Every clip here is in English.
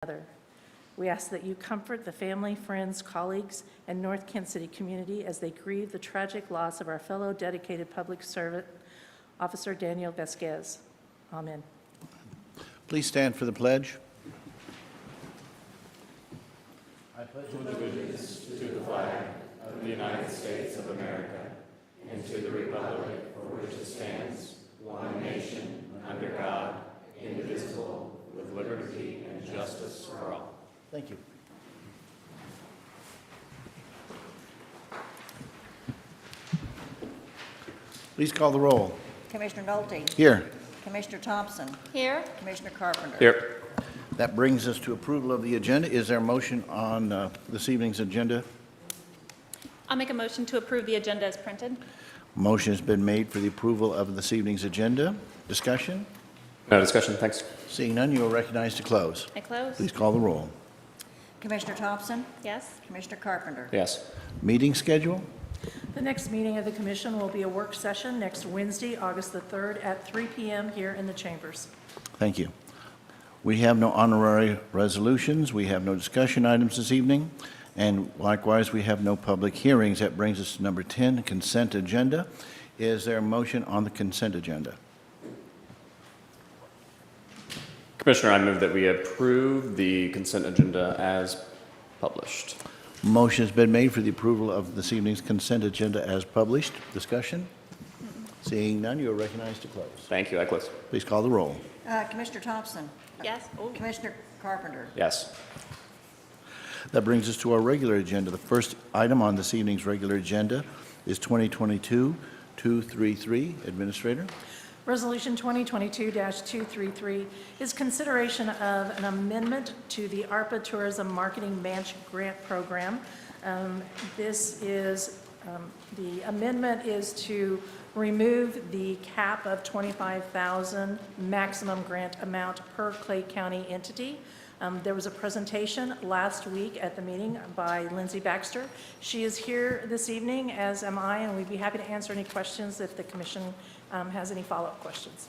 another. We ask that you comfort the family, friends, colleagues, and North Kent City community as they grieve the tragic loss of our fellow dedicated public servant, Officer Daniel Vasquez. Amen. Please stand for the pledge. I pledge allegiance to the flag of the United States of America and to the republic for which it stands, one nation, under God, indivisible, with liberty and justice for all. Thank you. Please call the roll. Commissioner Nolte. Here. Commissioner Thompson. Here. Commissioner Carpenter. Here. That brings us to approval of the agenda. Is there a motion on this evening's agenda? I'll make a motion to approve the agenda as printed. Motion has been made for the approval of this evening's agenda. Discussion? No discussion, thanks. Seeing none, you are recognized to close. I close. Please call the roll. Commissioner Thompson. Yes. Commissioner Carpenter. Yes. Meeting schedule? The next meeting of the commission will be a work session next Wednesday, August the 3rd at 3 p.m. here in the chambers. Thank you. We have no honorary resolutions. We have no discussion items this evening. And likewise, we have no public hearings. That brings us to number 10, consent agenda. Is there a motion on the consent agenda? Commissioner, I move that we approve the consent agenda as published. Motion has been made for the approval of this evening's consent agenda as published. Discussion? Seeing none, you are recognized to close. Thank you, I close. Please call the roll. Commissioner Thompson. Yes. Oh. Commissioner Carpenter. Yes. That brings us to our regular agenda. The first item on this evening's regular agenda is 2022-233. Administrator? Resolution 2022-233 is consideration of an amendment to the ARPA Tourism Marketing Match Grant Program. The amendment is to remove the cap of $25,000 maximum grant amount per Clay County entity. There was a presentation last week at the meeting by Lindsay Baxter. She is here this evening, as am I, and we'd be happy to answer any questions if the commission has any follow-up questions.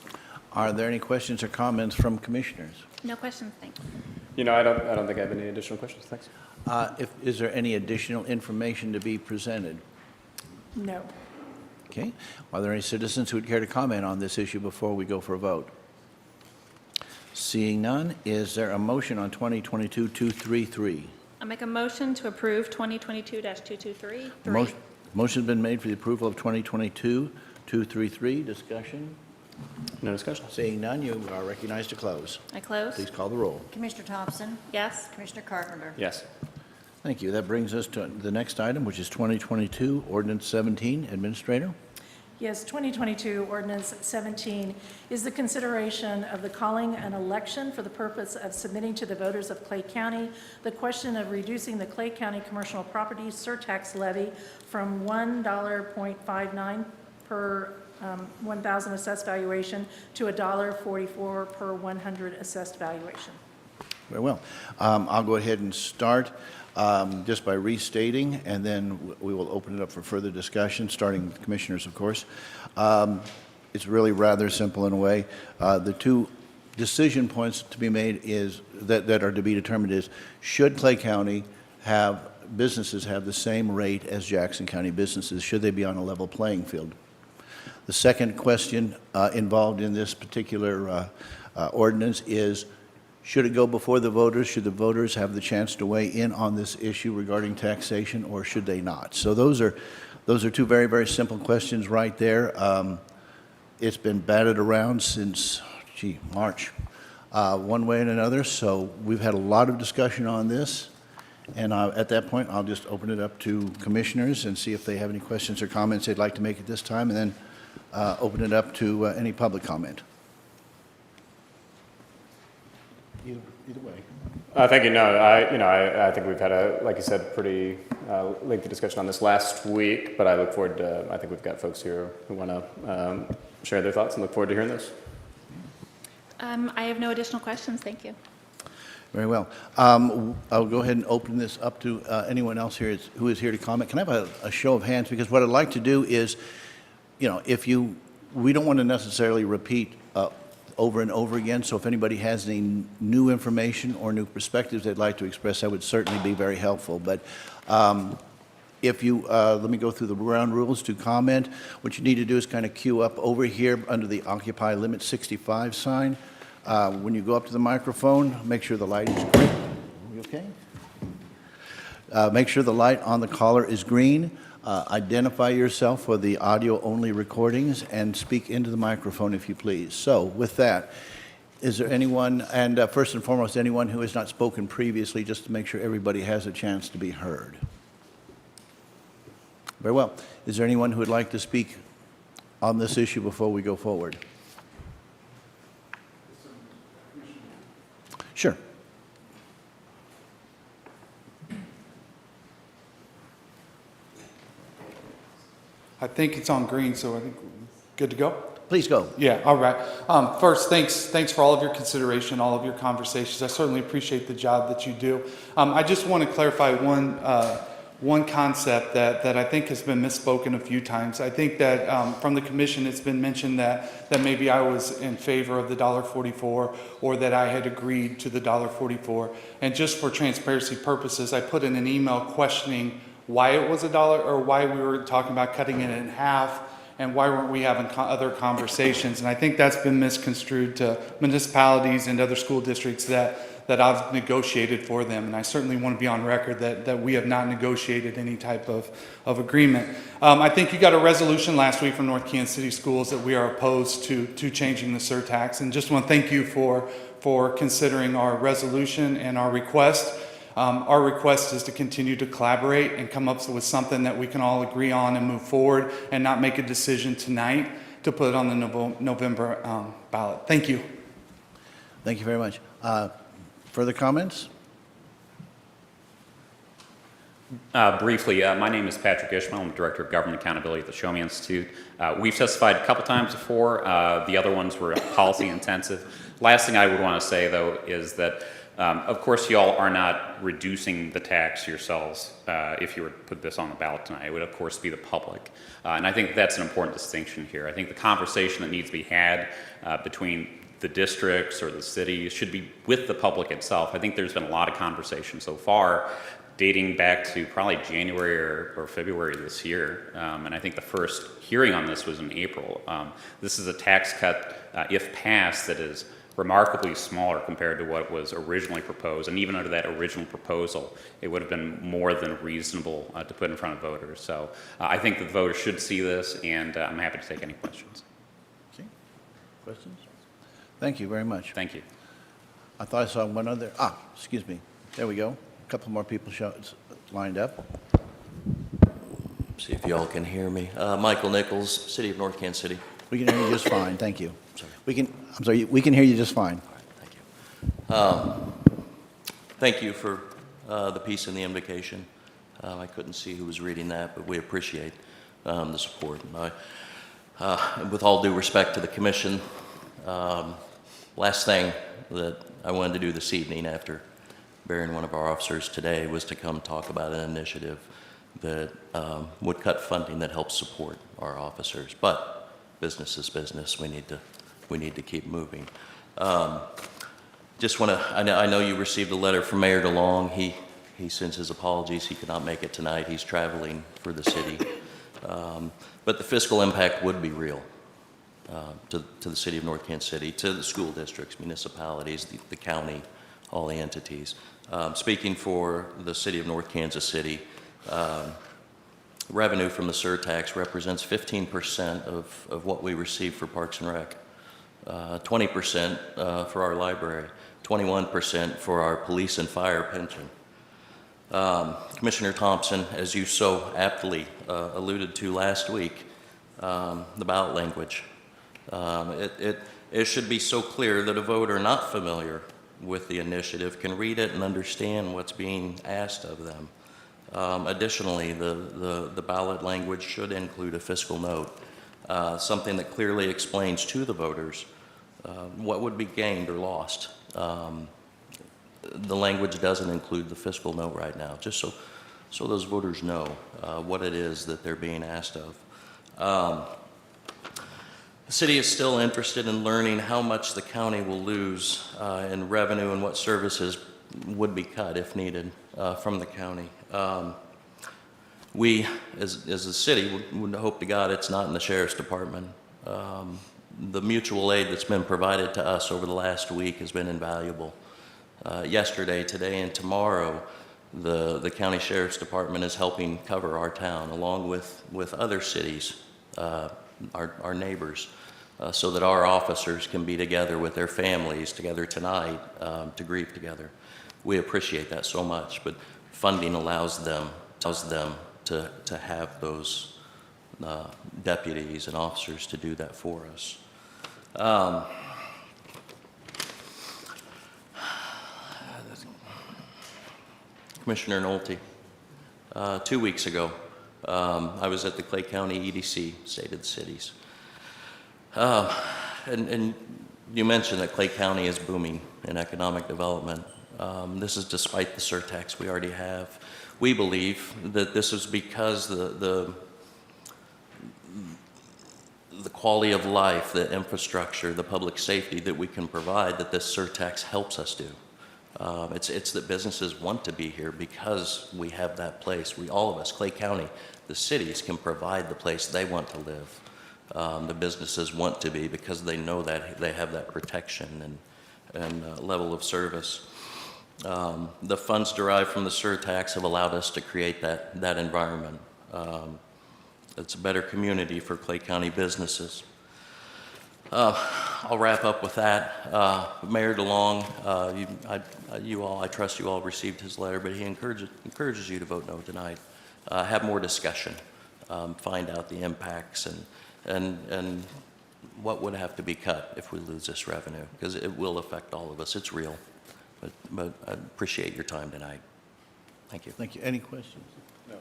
Are there any questions or comments from commissioners? No questions, thanks. You know, I don't think I have any additional questions, thanks. Is there any additional information to be presented? No. Okay. Are there any citizens who would care to comment on this issue before we go for a vote? Seeing none, is there a motion on 2022-233? I'll make a motion to approve 2022-223. Motion has been made for the approval of 2022-233. Discussion? No discussion. Seeing none, you are recognized to close. I close. Please call the roll. Commissioner Thompson. Yes. Commissioner Carpenter. Yes. Thank you. That brings us to the next item, which is 2022 Ordinance 17. Administrator? Yes, 2022 Ordinance 17 is the consideration of the calling an election for the purpose of submitting to the voters of Clay County the question of reducing the Clay County commercial property surtax levy from $1.59 per 1,000 assessed valuation to $1.44 per 100 assessed valuation. Very well. I'll go ahead and start just by restating, and then we will open it up for further discussion, starting with commissioners, of course. It's really rather simple in a way. The two decision points to be made is that are to be determined is, should Clay County businesses have the same rate as Jackson County businesses? Should they be on a level playing field? The second question involved in this particular ordinance is, should it go before the voters? Should the voters have the chance to weigh in on this issue regarding taxation, or should they not? So those are two very, very simple questions right there. It's been batted around since, March, one way and another. So we've had a lot of discussion on this. And at that point, I'll just open it up to commissioners and see if they have any questions or comments they'd like to make at this time, and then open it up to any public comment. Either way. Thank you. No, I think we've had like you said, pretty lengthy discussion on this last week, but I look forward to, I think we've got folks here who want to share their thoughts, and look forward to hearing this. I have no additional questions, thank you. Very well. I'll go ahead and open this up to anyone else here who is here to comment. Can I have a show of hands? Because what I'd like to do is, we don't want to necessarily repeat over and over again, so if anybody has any new information or new perspectives they'd like to express, that would certainly be very helpful. But if you, let me go through the ground rules to comment. What you need to do is kind of queue up over here under the Occupy Limit 65 sign. When you go up to the microphone, make sure the light is green. Are we okay? Make sure the light on the collar is green. Identify yourself for the audio-only recordings and speak into the microphone if you please. So with that, is there anyone, and first and foremost, anyone who has not spoken previously, just to make sure everybody has a chance to be heard? Very well. Is there anyone who would like to speak on this issue before we go forward? Sure. I think it's on green, so I think we're good to go. Please go. Yeah, all right. First, thanks for all of your consideration, all of your conversations. I certainly appreciate the job that you do. I just want to clarify one concept that I think has been misspoken a few times. I think that from the commission, it's been mentioned that maybe I was in favor of the $1.44 or that I had agreed to the $1.44. And just for transparency purposes, I put in an email questioning why it was $1 or why we were talking about cutting it in half and why weren't we having other conversations. And I think that's been misconstrued to municipalities and other school districts that I've negotiated for them. And I certainly want to be on record that we have not negotiated any type of agreement. I think you got a resolution last week from North Kansas City Schools that we are opposed to changing the surtax. And just want to thank you for considering our resolution and our request. Our request is to continue to collaborate and come up with something that we can all agree on and move forward and not make a decision tonight to put it on the November ballot. Thank you. Thank you very much. Further comments? Briefly, my name is Patrick Ishmael. I'm the Director of Government Accountability at the Show Me Institute. We've testified a couple times before. The other ones were policy intensive. Last thing I would want to say, though, is that of course, y'all are not reducing the tax yourselves if you were to put this on the ballot tonight. It would, of course, be the public. And I think that's an important distinction here. I think the conversation that needs to be had between the districts or the cities should be with the public itself. I think there's been a lot of conversation so far dating back to probably January or February this year. And I think the first hearing on this was in April. This is a tax cut, if passed, that is remarkably smaller compared to what was originally proposed. And even under that original proposal, it would have been more than reasonable to put in front of voters. So I think the voters should see this, and I'm happy to take any questions. Okay. Questions? Thank you very much. Thank you. I thought I saw one other. Excuse me. There we go. A couple more people lined up. See if y'all can hear me. Michael Nichols, City of North Kansas City. We can hear you just fine. Thank you. Sorry. I'm sorry. We can hear you just fine. All right, thank you. Thank you for the piece in the invocation. I couldn't see who was reading that, but we appreciate the support. And with all due respect to the commission, last thing that I wanted to do this evening after burying one of our officers today was to come talk about an initiative that would cut funding that helps support our officers. But business is business. We need to keep moving. Just want to. I know you received a letter from Mayor DeLong. He sends his apologies. He could not make it tonight. He's traveling for the city. But the fiscal impact would be real to the city of North Kansas City, to the school districts, municipalities, the county, all the entities. Speaking for the city of North Kansas City, revenue from the surtax represents 15% of what we receive for Parks and Rec, 20% for our library, 21% for our police and fire pension. Commissioner Thompson, as you so aptly alluded to last week, the ballot language. It should be so clear that a voter not familiar with the initiative can read it and understand what's being asked of them. Additionally, the ballot language should include a fiscal note, something that clearly explains to the voters what would be gained or lost. The language doesn't include the fiscal note right now, just so those voters know what it is that they're being asked of. The city is still interested in learning how much the county will lose in revenue and what services would be cut if needed from the county. We, as a city, would hope to God it's not in the sheriff's department. The mutual aid that's been provided to us over the last week has been invaluable. Yesterday, today, and tomorrow, the county sheriff's department is helping cover our town along with other cities, our neighbors, so that our officers can be together with their families together tonight to grieve together. We appreciate that so much, but funding allows them to have those deputies and officers to do that for us. Commissioner Nolte, 2 weeks ago, I was at the Clay County EDC, State of the Cities. And you mentioned that Clay County is booming in economic development. This is despite the surtax we already have. We believe that this is because the quality of life, the infrastructure, the public safety that we can provide that this surtax helps us do. It's that businesses want to be here because we have that place. All of us, Clay County, the cities can provide the place they want to live. The businesses want to be because they know that they have that protection and level of service. The funds derived from the surtax have allowed us to create that environment. It's a better community for Clay County businesses. I'll wrap up with that. Mayor DeLong, I trust you all received his letter, but he encourages you to vote no tonight. Have more discussion, find out the impacts and what would have to be cut if we lose this revenue, because it will affect all of us. It's real, but I appreciate your time tonight. Thank you. Thank you. Any questions? No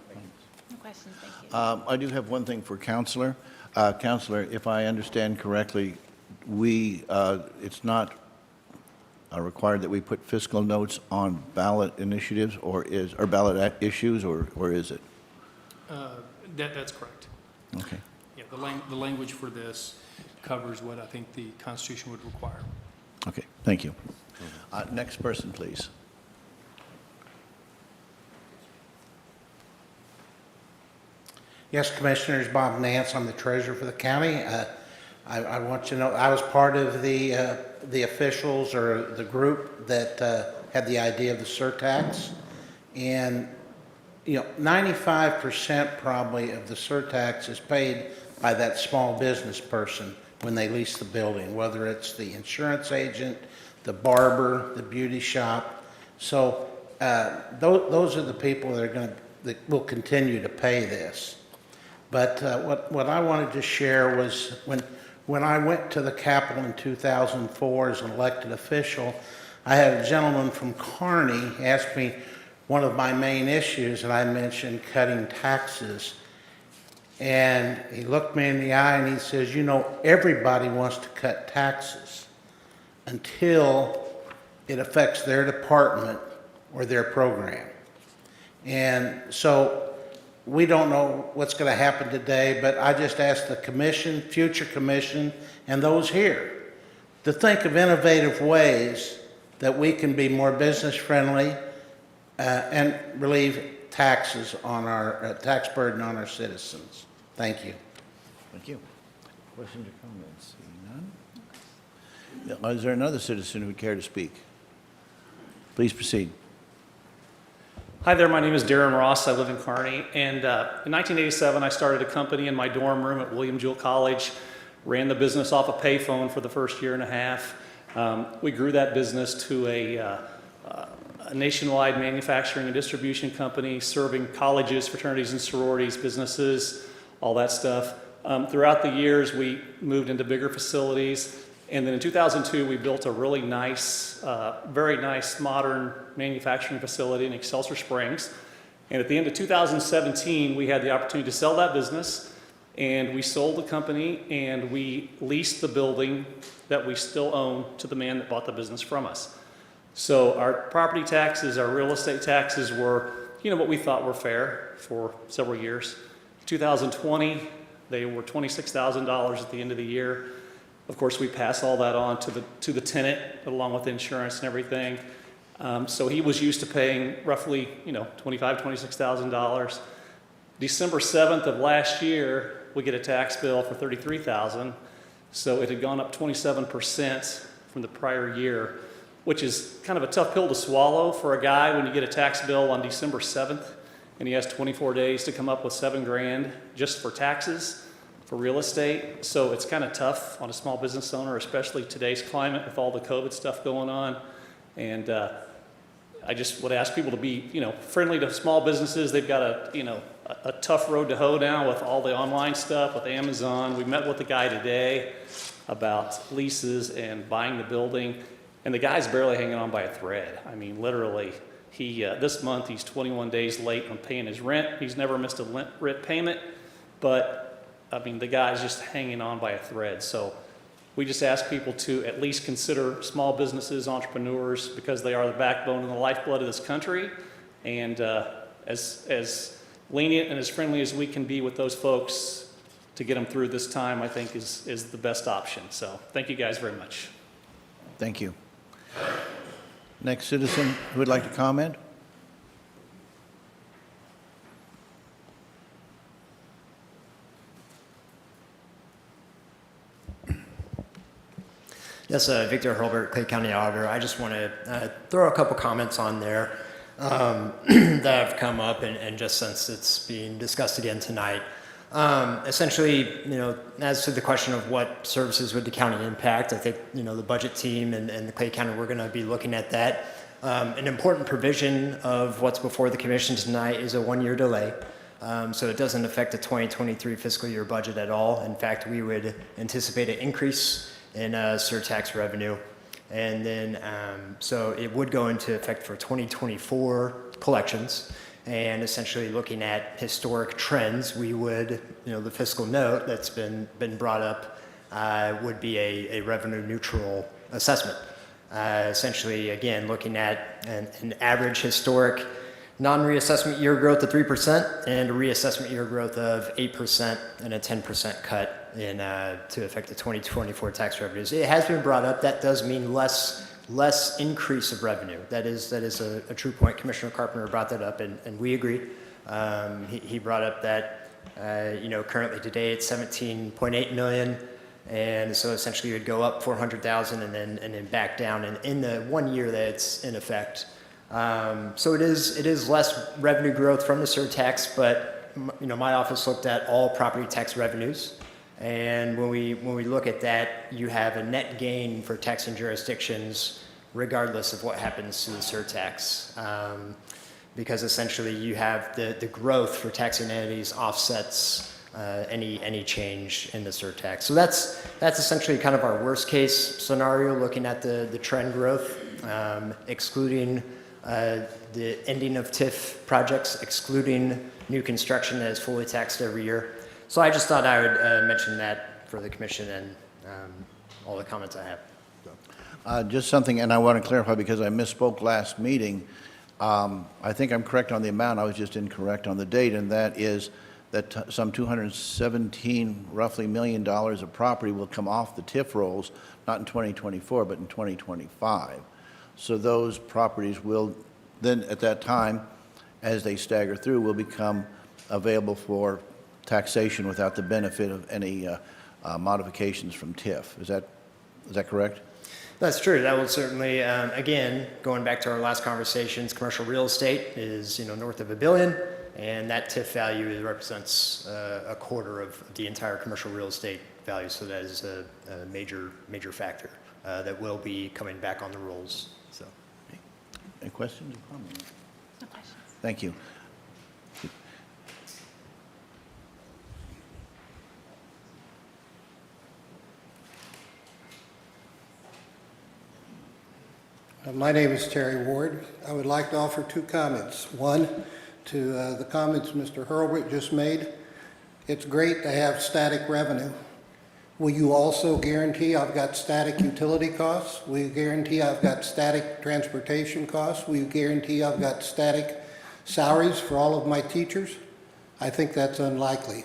questions, thank you. I do have one thing for Counselor. Counselor, if I understand correctly, it's not required that we put fiscal notes on ballot initiatives or ballot issues, or is it? That's correct. Okay. Yeah, the language for this covers what I think the Constitution would require. Okay, thank you. Next person, please. Yes, Commissioners, Bob Nance, I'm the treasurer for the county. I want you to know I was part of the officials or the group that had the idea of the surtax, and 95% probably of the surtax is paid by that small business person when they lease the building, whether it's the insurance agent, the barber, the beauty shop. So those are the people that will continue to pay this. But what I wanted to share was when I went to the Capitol in 2004 as an elected official, I had a gentleman from Kearney ask me one of my main issues, and I mentioned cutting taxes. And he looked me in the eye and he says, everybody wants to cut taxes until it affects their department or their program. And so we don't know what's going to happen today, but I just ask the commission, future commission, and those here to think of innovative ways that we can be more business friendly and relieve taxes on our tax burden on our citizens. Thank you. Thank you. Questions or comments? Seeing none. Is there another citizen who would care to speak? Please proceed. Hi there, my name is Darren Ross. I live in Kearney, and in 1987 I started a company in my dorm room at William Jewell College, ran the business off a payphone for the first year and a half. We grew that business to a nationwide manufacturing and distribution company serving colleges, fraternities and sororities, businesses, all that stuff. Throughout the years we moved into bigger facilities, and then in 2002 we built a really nice, very nice modern manufacturing facility in Excelsior Springs. And at the end of 2017 we had the opportunity to sell that business, and we sold the company and we leased the building that we still own to the man that bought the business from us. So our property taxes, our real estate taxes were, what we thought were fair for several years. 2020, they were $26,000 at the end of the year. Of course, we pass all that on to the tenant along with insurance and everything. So he was used to paying roughly, $25,000, $26,000. December 7th of last year, we get a tax bill for $33,000. So it had gone up 27% from the prior year, which is kind of a tough pill to swallow for a guy when you get a tax bill on December 7th and he has 24 days to come up with $7,000 just for taxes for real estate. So it's kind of tough on a small business owner, especially today's climate with all the COVID stuff going on. And I just would ask people to be, friendly to small businesses. They've got a tough road to hoe now with all the online stuff with Amazon. We met with the guy today about leases and buying the building, and the guy's barely hanging on by a thread. I mean, literally, this month he's 21 days late on paying his rent. He's never missed a rent payment, but I mean, the guy's just hanging on by a thread. So we just ask people to at least consider small businesses, entrepreneurs, because they are the backbone and the lifeblood of this country. And as lenient and as friendly as we can be with those folks to get them through this time, I think is the best option. So thank you guys very much. Thank you. Next citizen who would like to comment? Yes, Victor Hurlbert, Clay County Auditor. I just want to throw a couple comments on there that have come up, and just since it's being discussed again tonight. Essentially, as to the question of what services would the county impact, I think, the budget team and the Clay County, we're going to be looking at that. An important provision of what's before the commission tonight is a one-year delay. So it doesn't affect the 2023 fiscal year budget at all. In fact, we would anticipate an increase in surtax revenue. And then, so it would go into effect for 2024 collections. And essentially looking at historic trends, we would, the fiscal note that's been brought up would be a revenue neutral assessment. Essentially, again, looking at an average historic non-reassessment year growth of 3% and a reassessment year growth of 8% and a 10% cut in to affect the 2024 tax revenues. It has been brought up. That does mean less increase of revenue. That is a true point. Commissioner Carpenter brought that up, and we agree. He brought up that currently today it's 17.8 million, and so essentially it would go up 400,000 and then back down in the 1 year that it's in effect. So it is less revenue growth from the surtax, but my office looked at all property tax revenues, and when we look at that, you have a net gain for taxing jurisdictions regardless of what happens to the surtax, because essentially you have the growth for taxing entities offsets any change in the surtax. So that's essentially kind of our worst case scenario, looking at the trend growth, excluding the ending of TIF projects, excluding new construction that is fully taxed every year. So I just thought I would mention that for the commission and all the comments I have. Just something, and I want to clarify because I misspoke last meeting. I think I'm correct on the amount. I was just incorrect on the date, and that is that some $217 roughly million of property will come off the TIF rolls, not in 2024, but in 2025. So those properties will then, at that time, as they stagger through, will become available for taxation without the benefit of any modifications from TIF. Is that correct? That's true. That will certainly, again, going back to our last conversations, commercial real estate is north of $1 billion, and that TIF value represents a quarter of the entire commercial real estate value. So that is a major factor that will be coming back on the rolls. So, Any questions or comments? No questions. Thank you. My name is Terry Ward. I would like to offer two comments. One, to the comments Mr. Hurlbert just made. It's great to have static revenue. Will you also guarantee I've got static utility costs? Will you guarantee I've got static transportation costs? Will you guarantee I've got static salaries for all of my teachers? I think that's unlikely.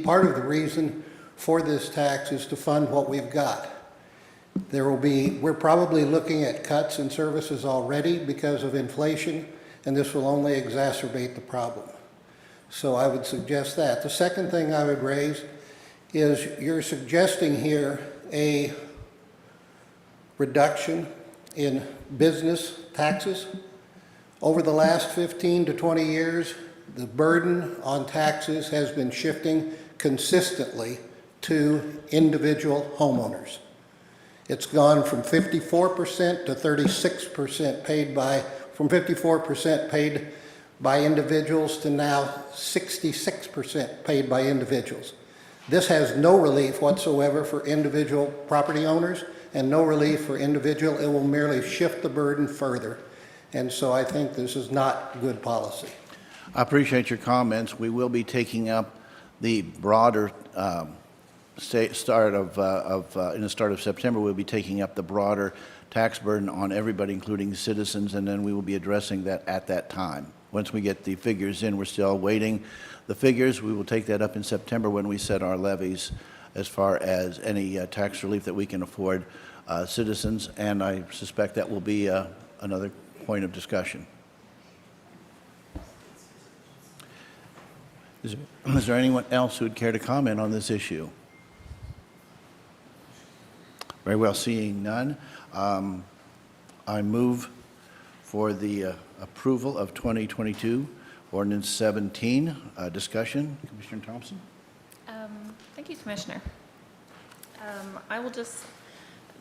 Part of the reason for this tax is to fund what we've got. We're probably looking at cuts in services already because of inflation, and this will only exacerbate the problem. So I would suggest that. The second thing I would raise is you're suggesting here a reduction in business taxes. Over the last 15 to 20 years, the burden on taxes has been shifting consistently to individual homeowners. It's gone from 54% to 36% from 54% paid by individuals to now 66% paid by individuals. This has no relief whatsoever for individual property owners and no relief for individual. It will merely shift the burden further. And so I think this is not good policy. I appreciate your comments. We will be taking up the broader in the start of September, we'll be taking up the broader tax burden on everybody, including citizens, and then we will be addressing that at that time. Once we get the figures in, we're still waiting the figures. We will take that up in September when we set our levies as far as any tax relief that we can afford citizens, and I suspect that will be another point of discussion. Is there anyone else who would care to comment on this issue? Very well, seeing none, I move for the approval of 2022 Ordinance 17. Discussion, Commissioner Thompson? Thank you, Commissioner. I will just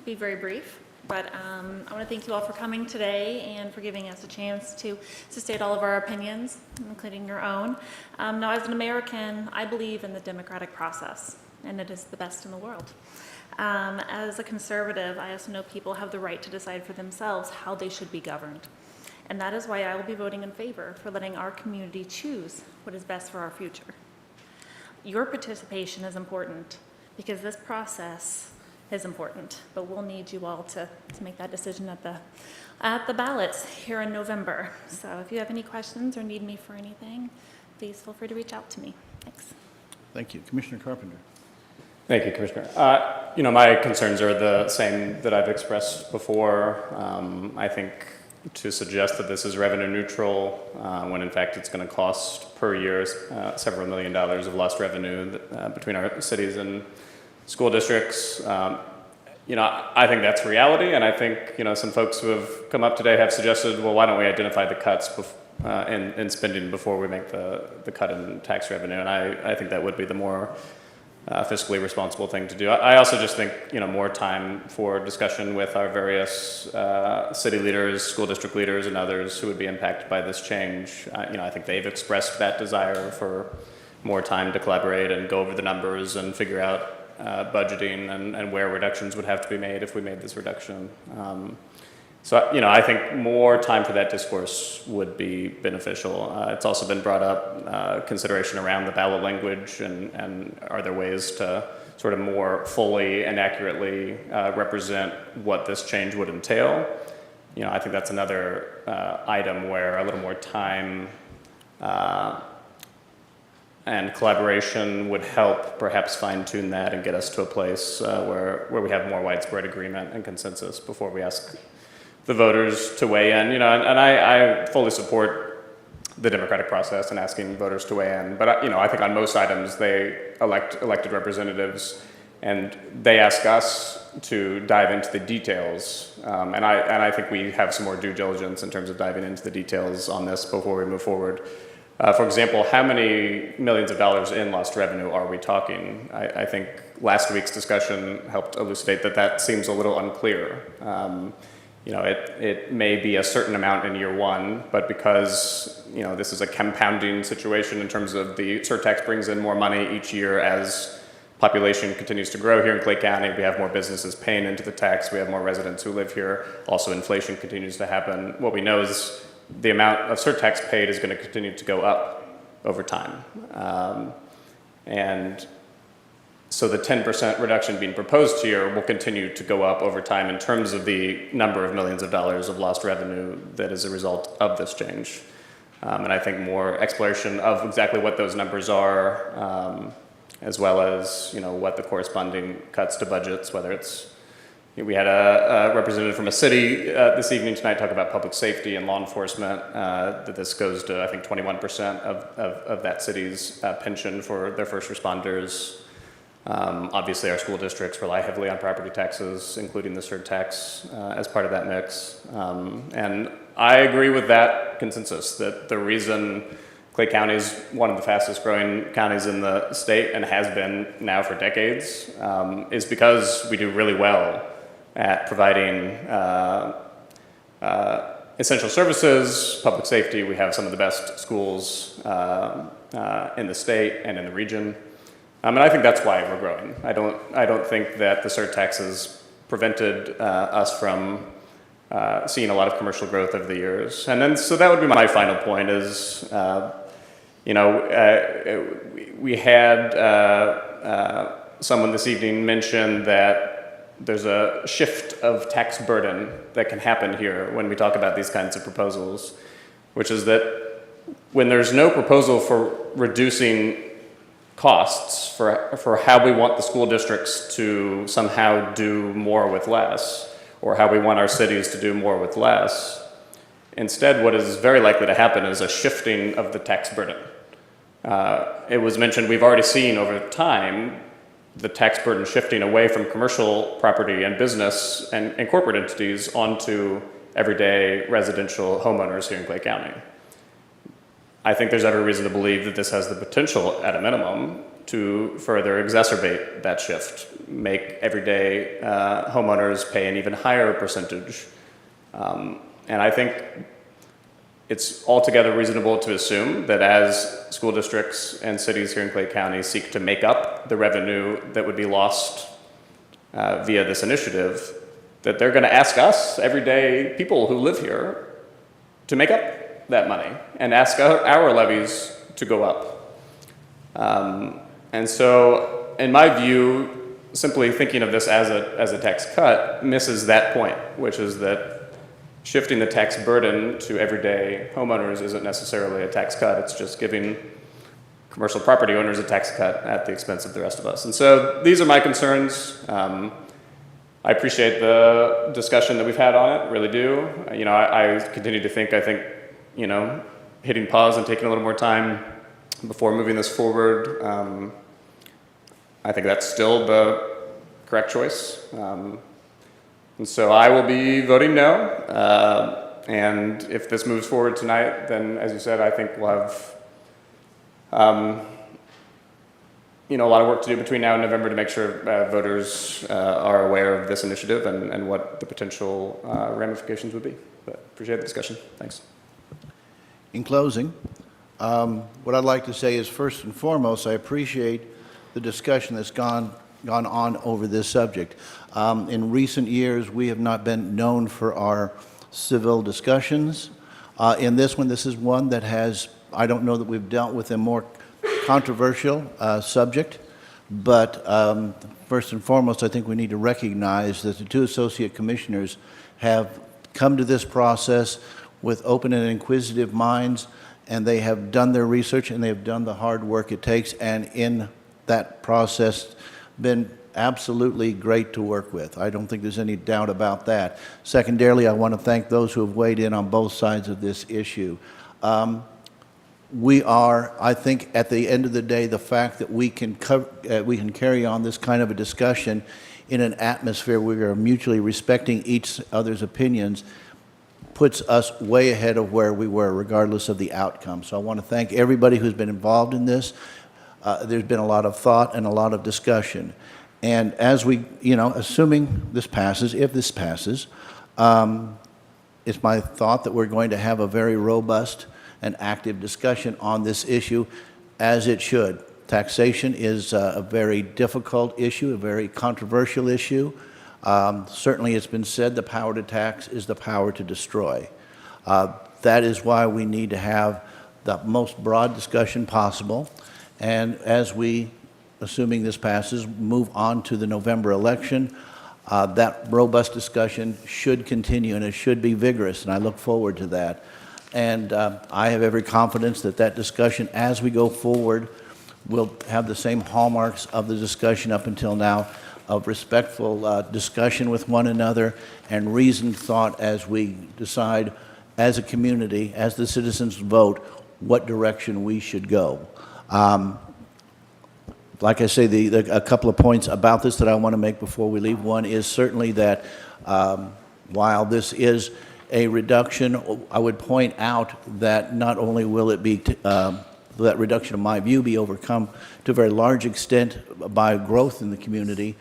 be very brief, but I want to thank you all for coming today and for giving us a chance to state all of our opinions, including your own. Now, as an American, I believe in the democratic process, and it is the best in the world. As a conservative, I also know people have the right to decide for themselves how they should be governed. And that is why I will be voting in favor for letting our community choose what is best for our future. Your participation is important because this process is important, but we'll need you all to make that decision at the ballots here in November. So if you have any questions or need me for anything, please feel free to reach out to me. Thanks. Thank you. Commissioner Carpenter? Thank you, Commissioner. My concerns are the same that I've expressed before. I think to suggest that this is revenue neutral when in fact it's going to cost per year several $1 million of lost revenue between our cities and school districts. I think that's reality, and I think some folks who have come up today have suggested, well, why don't we identify the cuts in spending before we make the cut in tax revenue? And I think that would be the more fiscally responsible thing to do. I also just think more time for discussion with our various city leaders, school district leaders, and others who would be impacted by this change. I think they've expressed that desire for more time to collaborate and go over the numbers and figure out budgeting and where reductions would have to be made if we made this reduction. So I think more time for that discourse would be beneficial. It's also been brought up, consideration around the ballot language and are there ways to sort of more fully and accurately represent what this change would entail. I think that's another item where a little more time and collaboration would help perhaps fine-tune that and get us to a place where we have more widespread agreement and consensus before we ask the voters to weigh in. And I fully support the democratic process and asking voters to weigh in. But I think on most items they elect elected representatives, and they ask us to dive into the details. And I think we have some more due diligence in terms of diving into the details on this before we move forward. For example, how many millions of dollars in lost revenue are we talking? I think last week's discussion helped elucidate that seems a little unclear. It may be a certain amount in year one, but because this is a compounding situation in terms of the surtax brings in more money each year as population continues to grow here in Clay County. We have more businesses paying into the tax. We have more residents who live here. Also, inflation continues to happen. What we know is the amount of surtax paid is going to continue to go up over time. And so the 10% reduction being proposed here will continue to go up over time in terms of the number of millions of dollars of lost revenue that is a result of this change. And I think more exploration of exactly what those numbers are as well as, what the corresponding cuts to budgets, whether it's, we had a representative from a city this evening tonight talk about public safety and law enforcement, that this goes to, I think, 21% of that city's pension for their first responders. Obviously, our school districts rely heavily on property taxes, including the surtax as part of that mix. And I agree with that consensus, that the reason Clay County is one of the fastest growing counties in the state and has been now for decades is because we do really well at providing essential services, public safety. We have some of the best schools in the state and in the region. And I think that's why we're growing. I don't think that the surtax has prevented us from seeing a lot of commercial growth over the years. And then, so that would be my final point is, we had someone this evening mention that there's a shift of tax burden that can happen here when we talk about these kinds of proposals, which is that when there's no proposal for reducing costs for how we want the school districts to somehow do more with less, or how we want our cities to do more with less, instead what is very likely to happen is a shifting of the tax burden. It was mentioned we've already seen over time the tax burden shifting away from commercial property and business and corporate entities onto everyday residential homeowners here in Clay County. I think there's every reason to believe that this has the potential, at a minimum, to further exacerbate that shift, make everyday homeowners pay an even higher percentage. And I think it's altogether reasonable to assume that as school districts and cities here in Clay County seek to make up the revenue that would be lost via this initiative, that they're going to ask us, everyday people who live here, to make up that money and ask our levies to go up. And so, in my view, simply thinking of this as a tax cut misses that point, which is that shifting the tax burden to everyday homeowners isn't necessarily a tax cut. It's just giving commercial property owners a tax cut at the expense of the rest of us. And so these are my concerns. I appreciate the discussion that we've had on it, really do. I continue to think, hitting pause and taking a little more time before moving this forward, I think that's still the correct choice. And so I will be voting no. And if this moves forward tonight, then, as you said, I think we'll have a lot of work to do between now and November to make sure voters are aware of this initiative and what the potential ramifications would be. But appreciate the discussion. Thanks. In closing, what I'd like to say is, first and foremost, I appreciate the discussion that's gone on over this subject. In recent years, we have not been known for our civil discussions. In this one, this is one that has, I don't know that we've dealt with a more controversial subject, but first and foremost, I think we need to recognize that the two associate commissioners have come to this process with open and inquisitive minds, and they have done their research and they have done the hard work it takes, and in that process been absolutely great to work with. I don't think there's any doubt about that. Secondarily, I want to thank those who have weighed in on both sides of this issue. We are, I think, at the end of the day, the fact that we can carry on this kind of a discussion in an atmosphere where we are mutually respecting each other's opinions puts us way ahead of where we were, regardless of the outcome. So I want to thank everybody who's been involved in this. There's been a lot of thought and a lot of discussion. And as we, assuming this passes, if this passes, it's my thought that we're going to have a very robust and active discussion on this issue, as it should. Taxation is a very difficult issue, a very controversial issue. Certainly it's been said the power to tax is the power to destroy. That is why we need to have the most broad discussion possible. And as we, assuming this passes, move on to the November election, that robust discussion should continue, and it should be vigorous, and I look forward to that. And I have every confidence that that discussion, as we go forward, will have the same hallmarks of the discussion up until now, of respectful discussion with one another and reasoned thought as we decide as a community, as the citizens vote, what direction we should go. Like I say, a couple of points about this that I want to make before we leave. One is certainly that while this is a reduction, I would point out that not only will it be, that reduction in my view be overcome to a very large extent by growth in the community.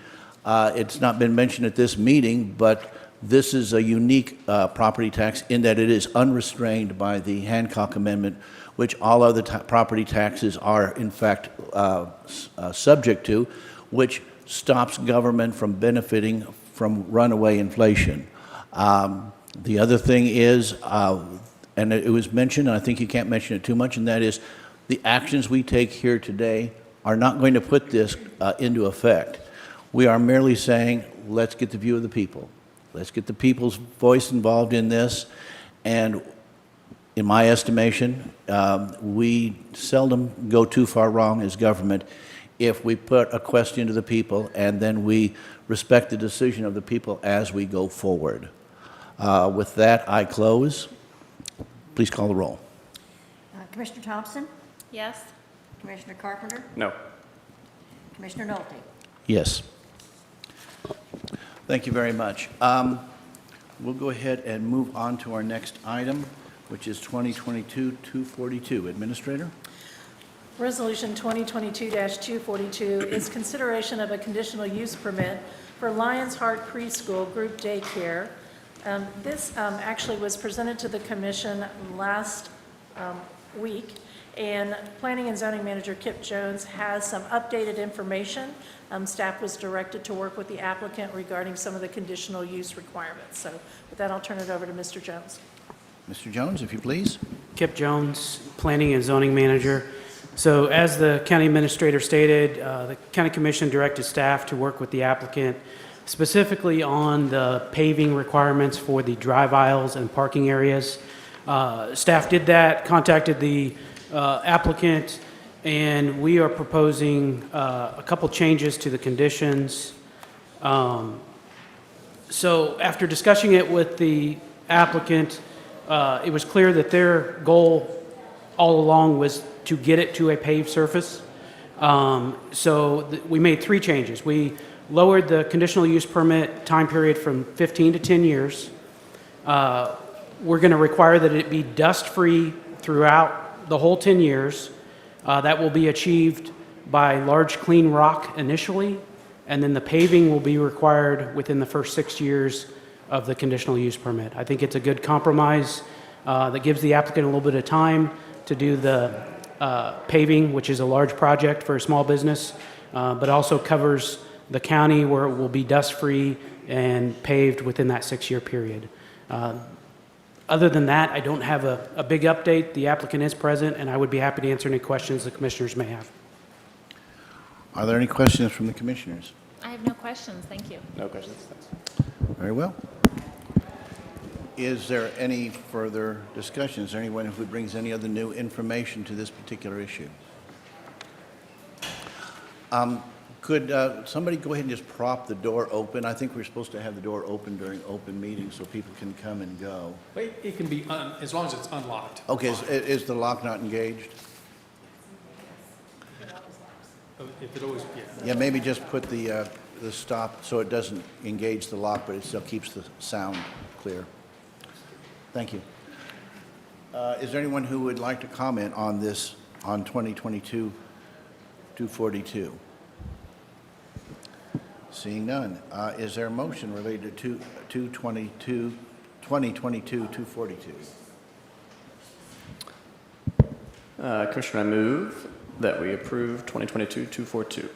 It's not been mentioned at this meeting, but this is a unique property tax in that it is unrestrained by the Hancock Amendment, which all other property taxes are in fact subject to, which stops government from benefiting from runaway inflation. The other thing is, and it was mentioned, and I think you can't mention it too much, and that is the actions we take here today are not going to put this into effect. We are merely saying, let's get the view of the people. Let's get the people's voice involved in this, and in my estimation, we seldom go too far wrong as government if we put a question to the people and then we respect the decision of the people as we go forward. With that, I close. Please call the roll. Commissioner Thompson? Yes? Commissioner Carpenter? No. Commissioner Nolte? Yes. Thank you very much. We'll go ahead and move on to our next item, which is 2022-242. Administrator? Resolution 2022-242 is consideration of a conditional use permit for Lion's Heart Preschool Group Daycare. This actually was presented to the commission last week, and Planning and Zoning Manager Kip Jones has some updated information. Staff was directed to work with the applicant regarding some of the conditional use requirements. So with that, I'll turn it over to Mr. Jones. Mr. Jones, if you please. Kip Jones, Planning and Zoning Manager. So as the county administrator stated, the county commission directed staff to work with the applicant specifically on the paving requirements for the drive aisles and parking areas. Staff did that, contacted the applicant, and we are proposing a couple changes to the conditions. So after discussing it with the applicant, it was clear that their goal all along was to get it to a paved surface. We made three changes. We lowered the conditional use permit time period from 15 to 10 years. We're going to require that it be dust-free throughout the whole 10 years. That will be achieved by large clean rock initially, and then the paving will be required within the first 6 years of the conditional use permit. I think it's a good compromise that gives the applicant a little bit of time to do the paving, which is a large project for a small business, but also covers the county where it will be dust-free and paved within that 6-year period. Other than that, I don't have a big update. The applicant is present, and I would be happy to answer any questions the commissioners may have. Are there any questions from the commissioners? I have no questions, thank you. No questions. Thanks. Very well. Is there any further discussion? Is there anyone who brings any other new information to this particular issue? Could somebody go ahead and just prop the door open? I think we're supposed to have the door open during open meetings so people can come and go. Wait, it can be, as long as it's unlocked. Okay, is the lock not engaged? If it always, yeah. Yeah, maybe just put the stop so it doesn't engage the lock, but it still keeps the sound clear. Thank you. Is there anyone who would like to comment on this, on 2022-242? Seeing none. Is there a motion related to 2022-242? Commissioner, I move that we approve 2022-242.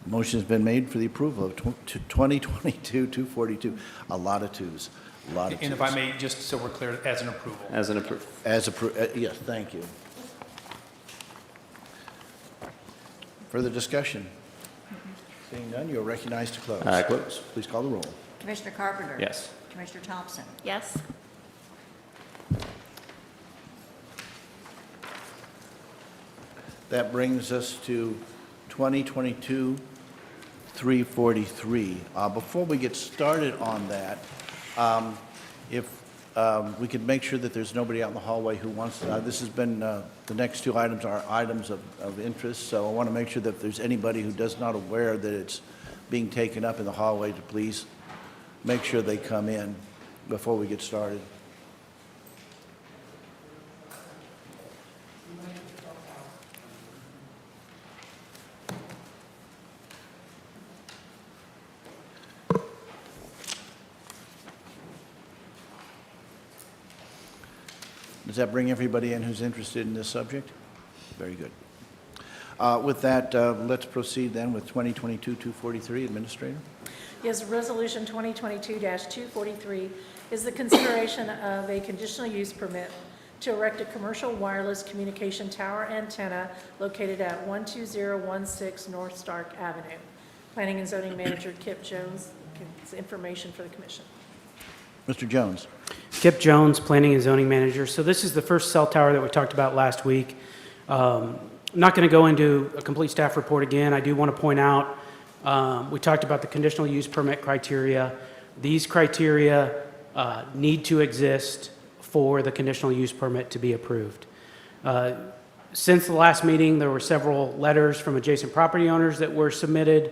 Motion has been made for the approval of 2022-242. A lot of twos. A lot of twos. And if I may, just so we're clear, as an approval. As an approval. Yes, thank you. Further discussion? Seeing none, you are recognized to close. Close. Please call the roll. Commissioner Carpenter? Yes. Commissioner Thompson? Yes? That brings us to 2022-343. Before we get started on that, if we could make sure that there's nobody out in the hallway who wants to, this has been, the next two items are items of interest, so I want to make sure that if there's anybody who does not aware that it's being taken up in the hallway, to please make sure they come in before we get started. Does that bring everybody in who's interested in this subject? Very good. With that, let's proceed then with 2022-243, Administrator. Yes, Resolution 2022-243 is the consideration of a conditional use permit to erect a commercial wireless communication tower antenna located at 12016 North Stark Avenue. Planning and Zoning Manager Kip Jones gives information for the Commission. Mr. Jones. Kip Jones, Planning and Zoning Manager. So this is the first cell tower that we talked about last week. I'm not going to go into a complete staff report again. I do want to point out, we talked about the conditional use permit criteria. These criteria need to exist for the conditional use permit to be approved. Since the last meeting, there were several letters from adjacent property owners that were submitted.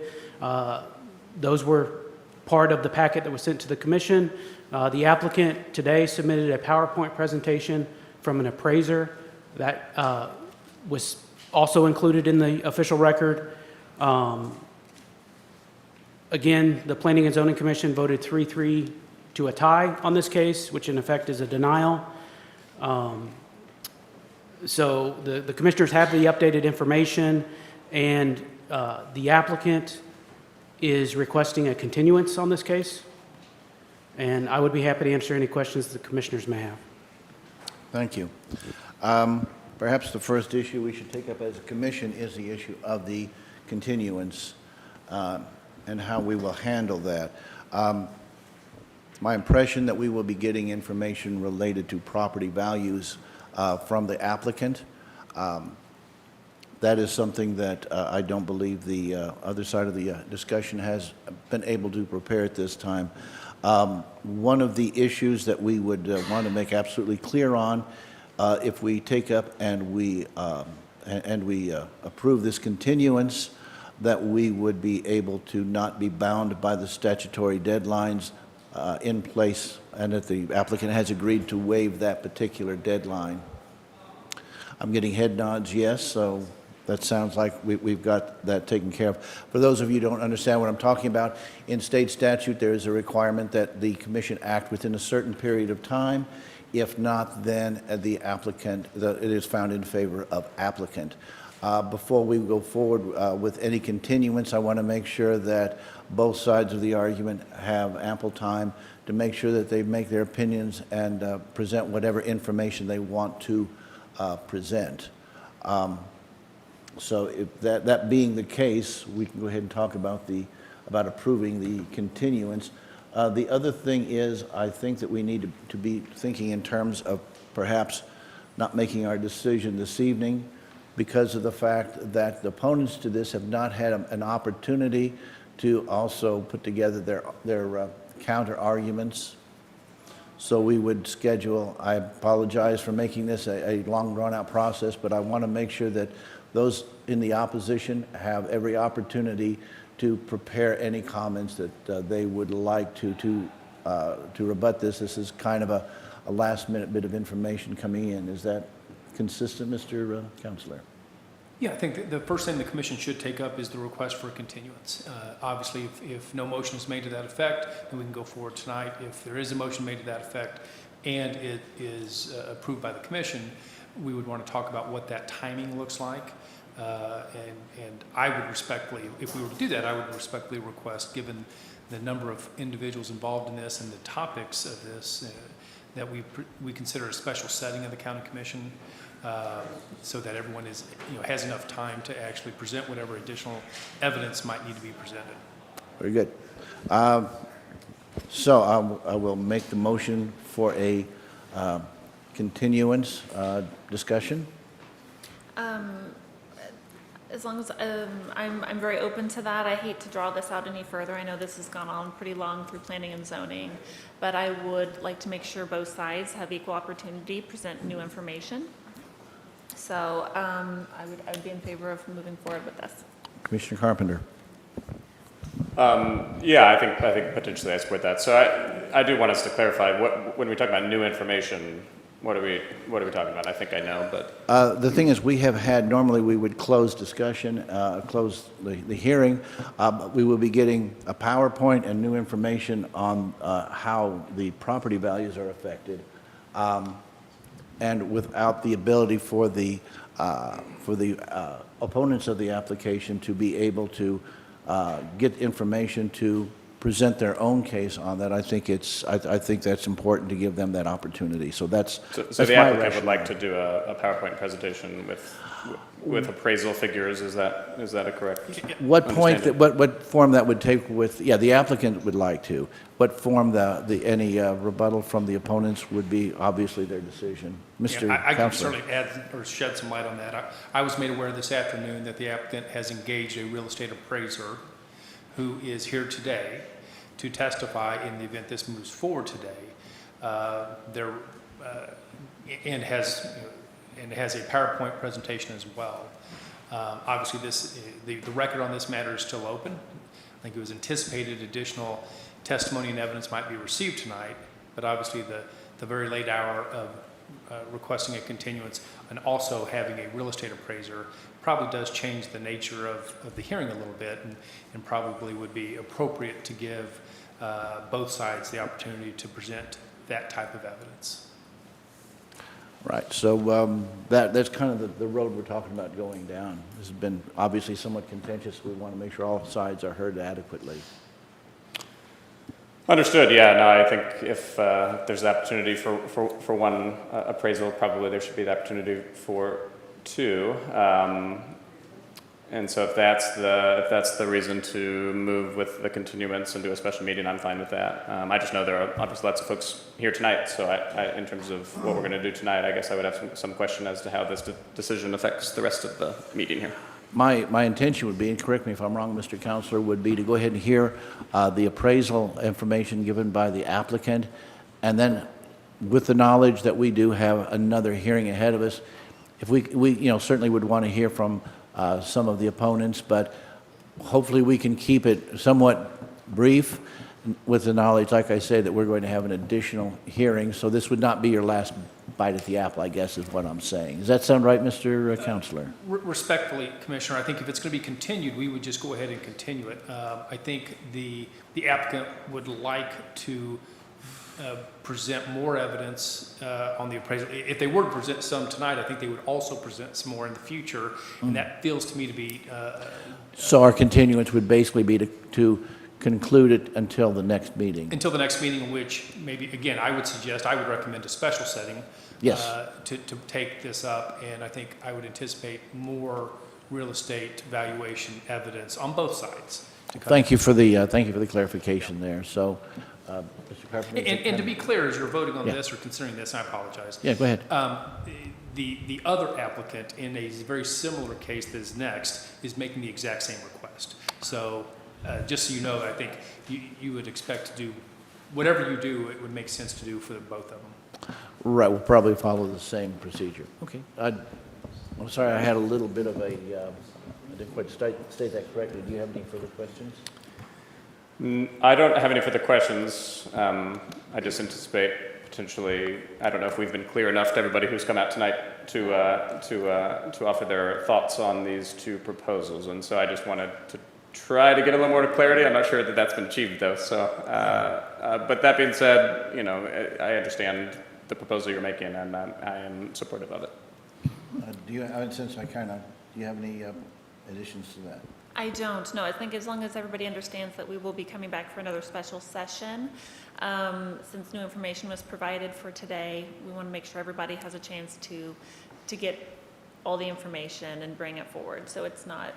Those were part of the packet that was sent to the Commission. The applicant today submitted a PowerPoint presentation from an appraiser that was also included in the official record. Again, the Planning and Zoning Commission voted 3-3 to a tie on this case, which in effect is a denial. So the commissioners have the updated information, and the applicant is requesting a continuance on this case. And I would be happy to answer any questions the commissioners may have. Thank you. Perhaps the first issue we should take up as a commission is the issue of the continuance and how we will handle that. My impression that we will be getting information related to property values from the applicant. That is something that I don't believe the other side of the discussion has been able to prepare at this time. One of the issues that we would want to make absolutely clear on, if we take up and we approve this continuance, that we would be able to not be bound by the statutory deadlines in place, and that the applicant has agreed to waive that particular deadline. I'm getting head nods, yes, so that sounds like we've got that taken care of. For those of you who don't understand what I'm talking about, in state statute, there is a requirement that the commission act within a certain period of time. If not, then the applicant, it is found in favor of applicant. Before we go forward with any continuance, I want to make sure that both sides of the argument have ample time to make sure that they make their opinions and present whatever information they want to present. So if that being the case, we can go ahead and talk about approving the continuance. The other thing is, I think that we need to be thinking in terms of perhaps not making our decision this evening because of the fact that the opponents to this have not had an opportunity to also put together their counter arguments. So we would schedule, I apologize for making this a long drawn-out process, but I want to make sure that those in the opposition have every opportunity to prepare any comments that they would like to rebut this. This is kind of a last-minute bit of information coming in. Is that consistent, Mr. Counselor? Yeah, I think the first thing the commission should take up is the request for a continuance. Obviously, if no motion is made to that effect, then we can go forward tonight. If there is a motion made to that effect and it is approved by the commission, we would want to talk about what that timing looks like. And I would respectfully, if we were to do that, I would respectfully request, given the number of individuals involved in this and the topics of this, that we consider a special setting of the county commission so that everyone is, has enough time to actually present whatever additional evidence might need to be presented. Very good. So I will make the motion for a continuance discussion. As long as, I'm very open to that. I hate to draw this out any further. I know this has gone on pretty long through planning and zoning, but I would like to make sure both sides have equal opportunity, present new information. So, I would be in favor of moving forward with this. Commissioner Carpenter. Yeah, I think potentially I support that. So I do want us to clarify when we talk about new information, what are we talking about? I think I know, but The thing is, we have had, normally we would close discussion, close the hearing. We will be getting a PowerPoint and new information on how the property values are affected, and without the ability for the opponents of the application to be able to get information to present their own case on that. I think that's important to give them that opportunity. So that's the applicant would like to do a PowerPoint presentation with appraisal figures. Is that a correct? What point, understanding? what form that would take with, yeah, the applicant would like to. What form any rebuttal from the opponents would be obviously their decision. Mr. Yeah, I can Counselor. certainly add or shed some light on that. I was made aware this afternoon that the applicant has engaged a real estate appraiser who is here today to testify in the event this moves forward today. And has a PowerPoint presentation as well. Obviously, the record on this matter is still open. I think it was anticipated additional testimony and evidence might be received tonight, but obviously the very late hour of requesting a continuance and also having a real estate appraiser probably does change the nature of the hearing a little bit, and probably would be appropriate to give both sides the opportunity to present that type of evidence. Right, so that's kind of the road we're talking about going down. This has been obviously somewhat contentious. We want to make sure all sides are heard adequately. Understood. Yeah. No, I think if there's the opportunity for one appraisal, probably there should be the opportunity for two. And so if that's the reason to move with the continuance and do a special meeting, I'm fine with that. I just know there are obviously lots of folks here tonight, so in terms of what we're going to do tonight, I guess I would have some question as to how this decision affects the rest of the meeting here. My intention would be, and correct me if I'm wrong, Mr. Counselor, would be to go ahead and hear the appraisal information given by the applicant, and then with the knowledge that we do have another hearing ahead of us, if we certainly would want to hear from some of the opponents, but hopefully we can keep it somewhat brief with the knowledge, like I say, that we're going to have an additional hearing. So this would not be your last bite at the apple, I guess, is what I'm saying. Does that sound right, Mr. Counselor? Respectfully, Commissioner, I think if it's going to be continued, we would just go ahead and continue it. I think the applicant would like to present more evidence on the appraisal. If they were to present some tonight, I think they would also present some more in the future, and that feels to me to be... So our continuance would basically be to conclude it until the next meeting? Until the next meeting, in which maybe, again, I would recommend a special setting. Yes. To take this up, and I think I would anticipate more real estate valuation evidence on both sides. Thank you for the clarification there. So, Mr. Carpenter. And to be clear, as you're voting on this or considering this, I apologize. Yeah, go ahead. The other applicant in a very similar case that is next is making the exact same request. So just so you know, I think you would expect to do whatever you do, it would make sense to do for both of them. Right, we'll probably follow the same procedure. Okay. I'm sorry, I had a little bit of I didn't quite state that correctly. Do you have any further questions? I don't have any further questions. I just anticipate potentially, I don't know if we've been clear enough to everybody who's come out tonight to offer their thoughts on these two proposals. And so I just wanted to try to get a little more clarity. I'm not sure that that's been achieved though. So, but that being said, I understand the proposal you're making, and I am supportive of it. Do you have any additions to that? I don't, no. I think as long as everybody understands that we will be coming back for another special session, since new information was provided for today, we want to make sure everybody has a chance to get all the information and bring it forward. So it's not,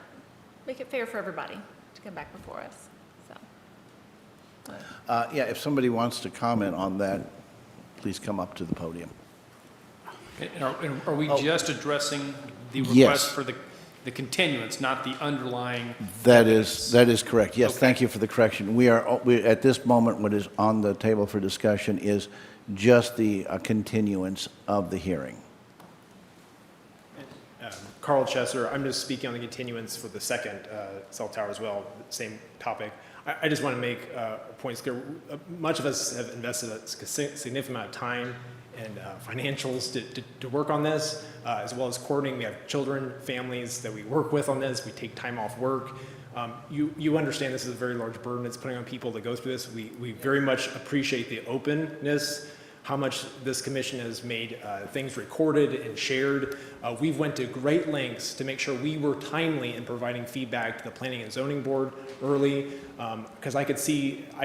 make it fair for everybody to come back before us, so. Yeah, if somebody wants to comment on that, please come up to the podium. And are we just addressing the request Yes. for the the continuance, not the underlying. That is correct. Yes, thank you for the correction. We at this moment, what is on the table for discussion is just the continuance of the hearing. Carl Chesser, I'm just speaking on the continuance for the second cell tower as well, same topic. I just want to make points clear. Much of us have invested a significant amount of time and financials to work on this, as well as coordinating. We have children, families that we work with on this. We take time off work. You understand this is a very large burden it's putting on people to go through this. We very much appreciate the openness, how much this commission has made things recorded and shared. We've went to great lengths to make sure we were timely in providing feedback to the Planning and Zoning Board early, because I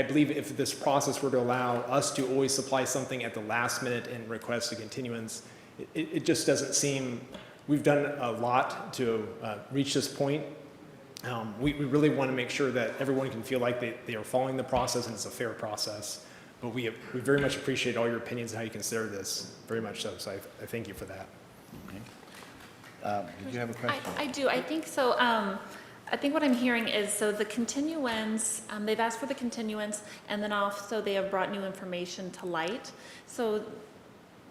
believe if this process were to allow us to always supply something at the last minute and request a continuance, it just doesn't seem, we've done a lot to reach this point. We really want to make sure that everyone can feel like they are following the process and it's a fair process. But we very much appreciate all your opinions and how you consider this, very much so. So I thank you for that. Okay. Did you have a question? I do. I think so. I think what I'm hearing is, so the continuance, they've asked for the continuance, and then also they have brought new information to light. So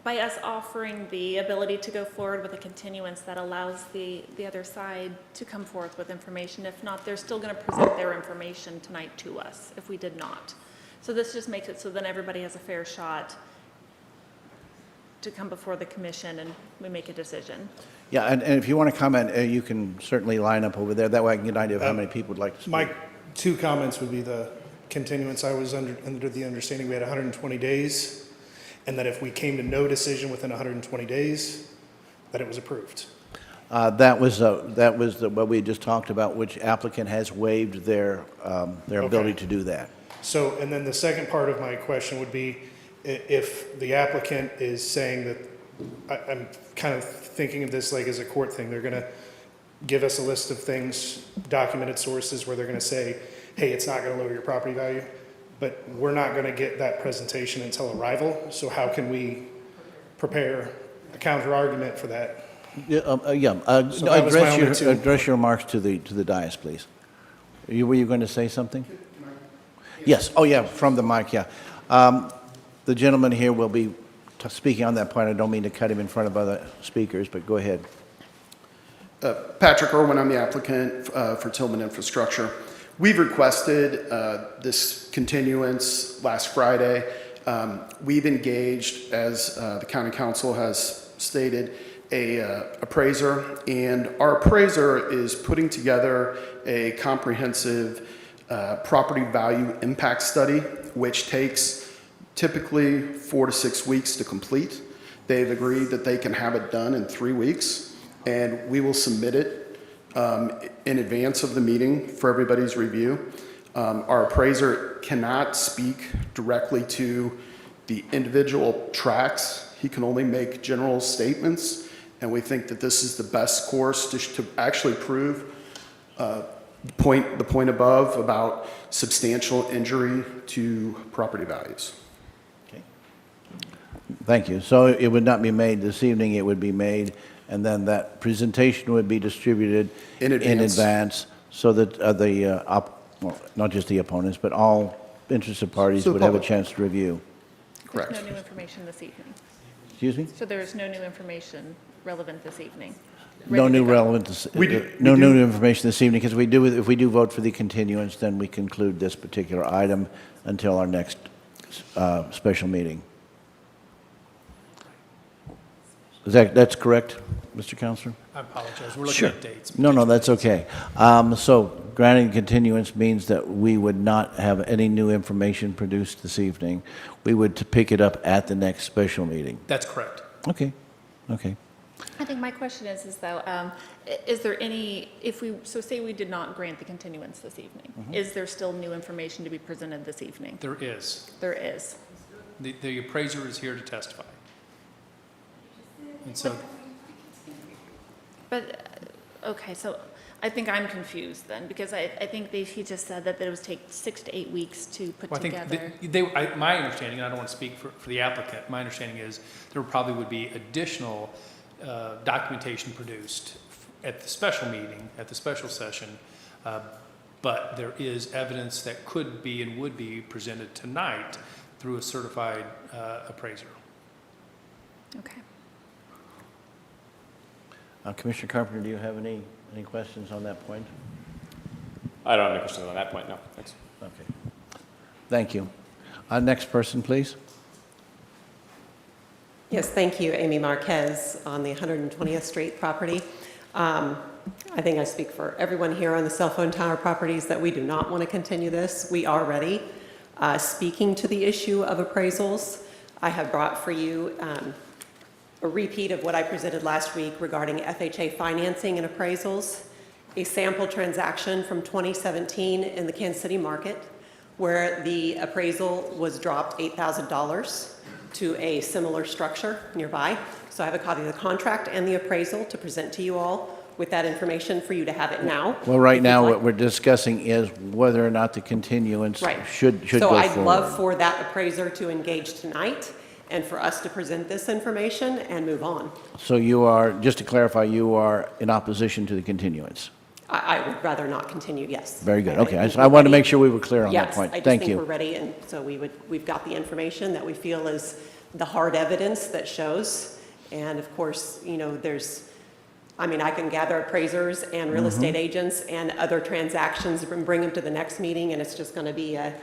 by us offering the ability to go forward with a continuance, that allows the other side to come forth with information. If not, they're still going to present their information tonight to us if we did not. So this just makes it so then everybody has a fair shot to come before the commission and we make a decision. Yeah, and if you want to comment, you can certainly line up over there. That way I can get an idea of how many people would like to speak. My two comments would be the continuance. I was under the understanding we had 120 days, and that if we came to no decision within 120 days, that it was approved. That was what we just talked about, which applicant has waived their ability to do that. So, and then the second part of my question would be, if the applicant is saying that, I'm kind of thinking of this like as a court thing, they're going to give us a list of things, documented sources, where they're going to say, hey, it's not going to lower your property value, but we're not going to get that presentation until arrival. So how can we prepare a counter argument for that? So address your remarks to the dais, please. Were you going to say something? Yes. Oh, yeah, from the mic, yeah. The gentleman here will be speaking on that point. I don't mean to cut him in front of other speakers, but go ahead. Patrick Irwin, I'm the applicant for Tillman Infrastructure. We've requested this continuance last Friday. We've engaged, as the county council has stated, a appraiser, and our appraiser is putting together a comprehensive property value impact study, which takes typically 4 to 6 weeks to complete. They've agreed that they can have it done in 3 weeks, and we will submit it in advance of the meeting for everybody's review. Our appraiser cannot speak directly to the individual tracts. He can only make general statements, and we think that this is the best course to actually prove the point above about substantial injury to property values. Okay. Thank you. So it would not be made this evening, it would be made, and then that presentation would be distributed in advance so that well, not just the opponents, but all interested parties would have a chance to review. Correct. There's no new information this evening. Excuse me? So there is no new information relevant this evening. No new relevant, no new information this evening, because if we do vote for the continuance, then we conclude this particular item until our next special meeting. That's correct, Mr. Counselor? I apologize. We're looking at dates. No, that's okay. So granting continuance means that we would not have any new information produced this evening. We would pick it up at the next special meeting. That's correct. Okay. I think my question is though, is there any, so say we did not grant the continuance this evening, is there still new information to be presented this evening? There is. There is. The appraiser is here to testify. And so, But, okay, so I think I'm confused then, because I think he just said that it would take 6 to 8 weeks to put together. My understanding, and I don't want to speak for the applicant, my understanding is there probably would be additional documentation produced at the special meeting, at the special session, but there is evidence that could be and would be presented tonight through a certified appraiser. Okay. Commissioner Carpenter, do you have any questions on that point? I don't have any questions on that point, no, thanks. Okay. Thank you. Next person, please. Yes, thank you, Amy Marquez on the 120th Street property. I think I speak for everyone here on the cell phone tower properties that we do not want to continue this. We are ready. Speaking to the issue of appraisals, I have brought for you a repeat of what I presented last week regarding FHA financing and appraisals, a sample transaction from 2017 in the Kansas City market where the appraisal was dropped $8,000 to a similar structure nearby. So I have a copy of the contract and the appraisal to present to you all with that information for you to have it now. Well, right if now, you'd like. what we're discussing is whether or not the continuance Right. should go So forward. I'd love for that appraiser to engage tonight and for us to present this information and move on. So you are, just to clarify, you are in opposition to the continuance? I would rather not continue, yes. Very good. I Okay. think I we're wanted to ready. make sure we were clear on that Yes, point. I just Thank think you. we're ready, and so we've got the information that we feel is the hard evidence that shows. And of course, you know, I can gather appraisers and real estate agents and other transactions and bring them to the next meeting, and it's just going to be a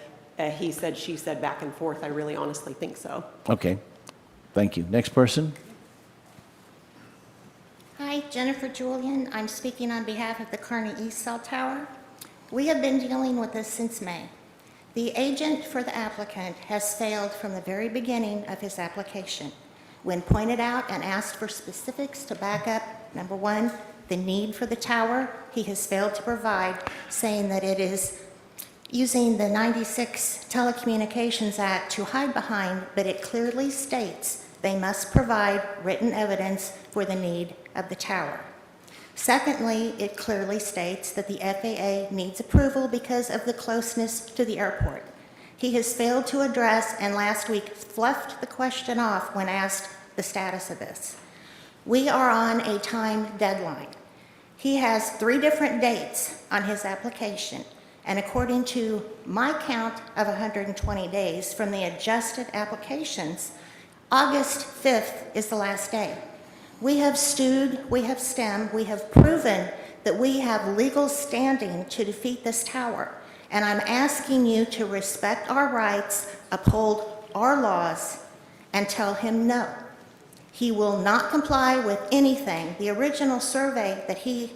he said, she said, back and forth. I really honestly think so. Okay. Thank you. Next person? Hi, Jennifer Julian. I'm speaking on behalf of the Kearney East Cell Tower. We have been dealing with this since May. The agent for the applicant has failed from the very beginning of his application. When pointed out and asked for specifics to back up, number one, the need for the tower, he has failed to provide, saying that it is using the 96 Telecommunications Act to hide behind, but it clearly states they must provide written evidence for the need of the tower. Secondly, it clearly states that the FAA needs approval because of the closeness to the airport. He has failed to address and last week fluffed the question off when asked the status of this. We are on a time deadline. He has 3 different dates on his application, and according to my count of 120 days from the adjusted applications, August 5th is the last day. We have stewed, we have stemmed, we have proven that we have legal standing to defeat this tower. And I'm asking you to respect our rights, uphold our laws, and tell him no. He will not comply with anything. The original survey that he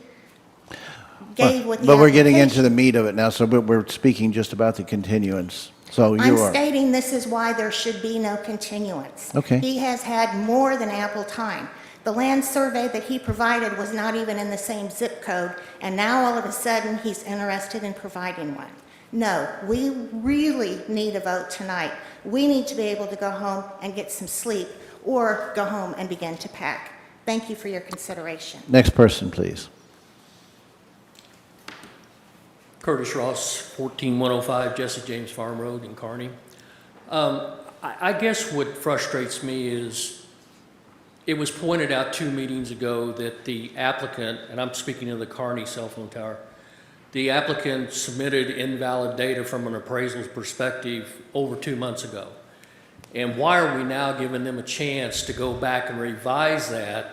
gave with the But we're getting into application- the meat of it now, so we're speaking just about the continuance. So I'm you are. stating this is why there should be no continuance. Okay. He has had more than ample time. The land survey that he provided was not even in the same zip code, and now all of a sudden he's interested in providing one. No, we really need a vote tonight. We need to be able to go home and get some sleep or go home and begin to pack. Thank you for your consideration. Next person, please. Curtis Ross, 14105 Jesse James Farm Road in Kearney. I guess what frustrates me is it was pointed out 2 meetings ago that the applicant, and I'm speaking of the Kearney cell phone tower, the applicant submitted invalid data from an appraisal's perspective over 2 months ago. And why are we now giving them a chance to go back and revise that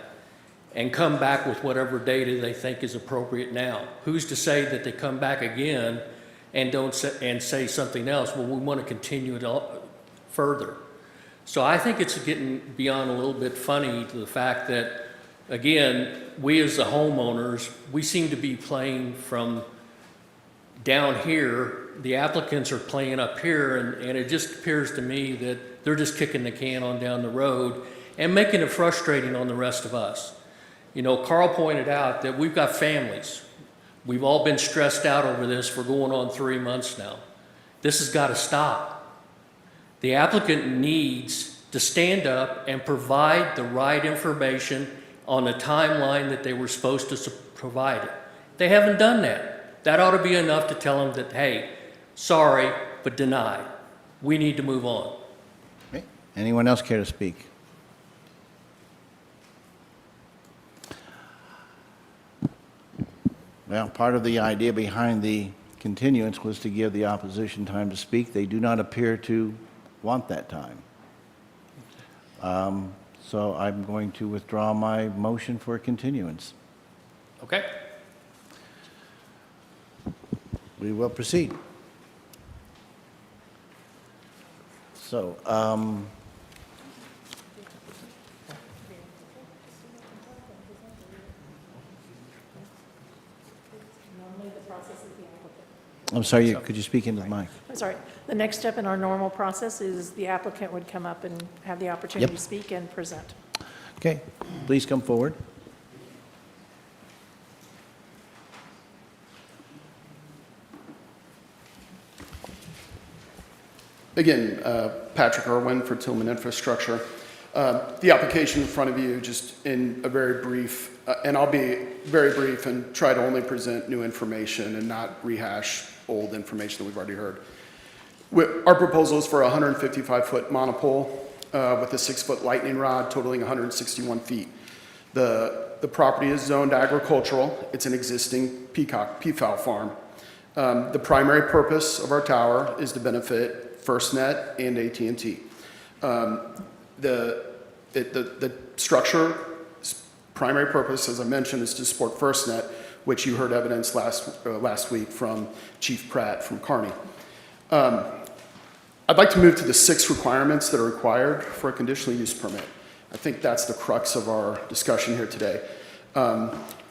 and come back with whatever data they think is appropriate now? Who's to say that they come back again and don't say something else? Well, we want to continue it further. So I think it's getting beyond a little bit funny to the fact that, again, we as the homeowners, we seem to be playing from down here. The applicants are playing up here, and it just appears to me that they're just kicking the can on down the road and making it frustrating on the rest of us. You know, Carl pointed out that we've got families. We've all been stressed out over this for going on 3 months now. This has got to stop. The applicant needs to stand up and provide the right information on the timeline that they were supposed to provide it. They haven't done that. That ought to be enough to tell them that, hey, sorry, but denied. We need to move on. Okay. Anyone else care to speak? Well, part of the idea behind the continuance was to give the opposition time to speak. They do not appear to want that time. So I'm going to withdraw my motion for continuance. Okay. We will proceed. So, I'm sorry, could you speak into the mic? I'm sorry. The next step in our normal process is the applicant would come up and have the opportunity Yep. to speak and present. Okay, please come forward. Again, Patrick Irwin for Tillman Infrastructure. The application in front of you, just in a very brief, and I'll be very brief and try to only present new information and not rehash old information that we've already heard. Our proposal is for a 155-foot monopole with a 6-foot lightning rod totaling 161 feet. The property is zoned agricultural. It's an existing peafowl farm. The primary purpose of our tower is to benefit FirstNet and AT&T. The structure's primary purpose, as I mentioned, is to support FirstNet, which you heard evidence last week from Chief Pratt from Kearney. I'd like to move to the 6 requirements that are required for a conditional use permit. I think that's the crux of our discussion here today.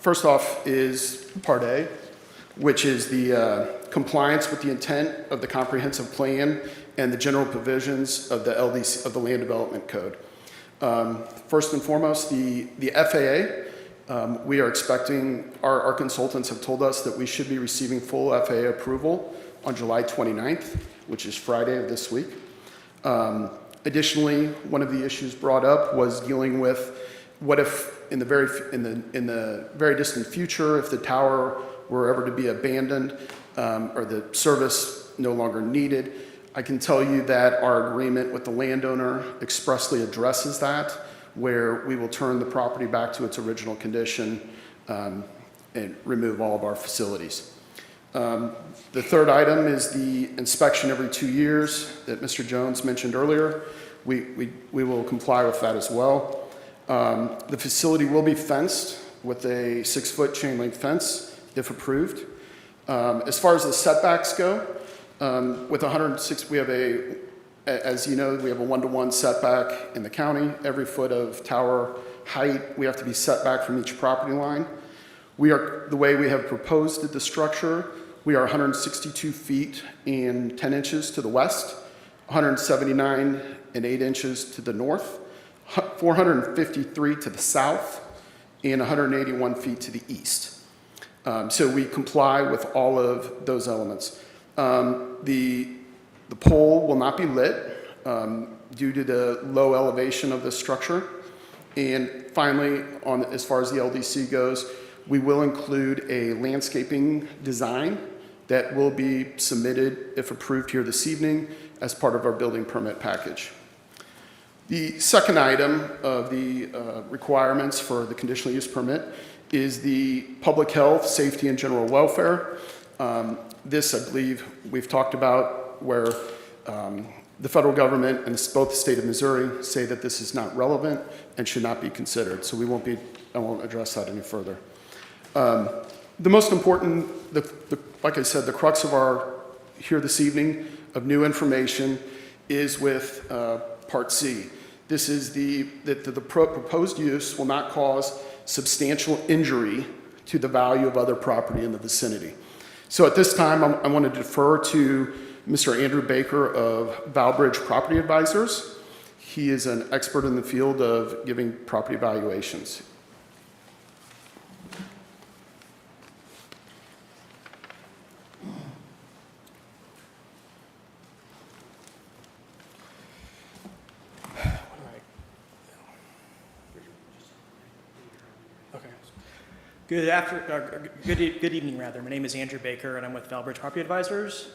First off is Part A, which is the compliance with the intent of the comprehensive plan and the general provisions of the LDC, of the Land Development Code. First and foremost, the FAA, we are expecting, our consultants have told us that we should be receiving full FAA approval on July 29th, which is Friday of this week. Additionally, one of the issues brought up was dealing with what if in the very distant future, if the tower were ever to be abandoned or the service no longer needed. I can tell you that our agreement with the landowner expressly addresses that, where we will turn the property back to its original condition and remove all of our facilities. The third item is the inspection every 2 years that Mr. Jones mentioned earlier. We will comply with that as well. The facility will be fenced with a 6-foot chain link fence if approved. As far as the setbacks go, with 106, we have as you know, we have a 1-to-1 setback in the county. Every foot of tower height, we have to be set back from each property line. The way we have proposed the structure, we are 162 feet and 10 inches to the west, 179 and 8 inches to the north, 453 to the south, and 181 feet to the east. So we comply with all of those elements. The pole will not be lit due to the low elevation of the structure. And finally, as far as the LDC goes, we will include a landscaping design that will be submitted, if approved here this evening, as part of our building permit package. The second item of the requirements for the conditional use permit is the public health, safety, and general welfare. This, I believe, we've talked about where the federal government and both the state of Missouri say that this is not relevant and should not be considered. So I won't address that any further. The most important, like I said, the crux of our here this evening of new information is with Part C. This is the proposed use will not cause substantial injury to the value of other property in the vicinity. So at this time, I want to defer to Mr. Andrew Baker of Valbridge Property Advisors. He is an expert in the field of giving property valuations. Good evening, rather. My name is Andrew Baker, and I'm with Valbridge Property Advisors.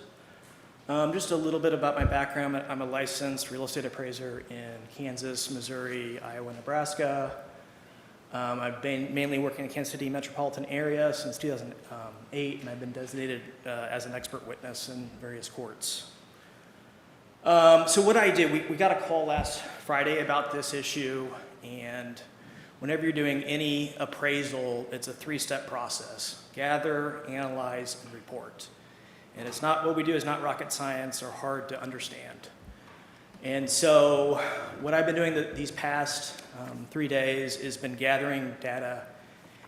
Just a little bit about my background. I'm a licensed real estate appraiser in Kansas, Missouri, Iowa, Nebraska. I've been mainly working in the Kansas City metropolitan area since 2008, and I've been designated as an expert witness in various courts. So what I did, we got a call last Friday about this issue, and whenever you're doing any appraisal, it's a three-step process: gather, analyze, and report. And it's not, what we do is not rocket science or hard to understand. And so what I've been doing these past 3 days is been gathering data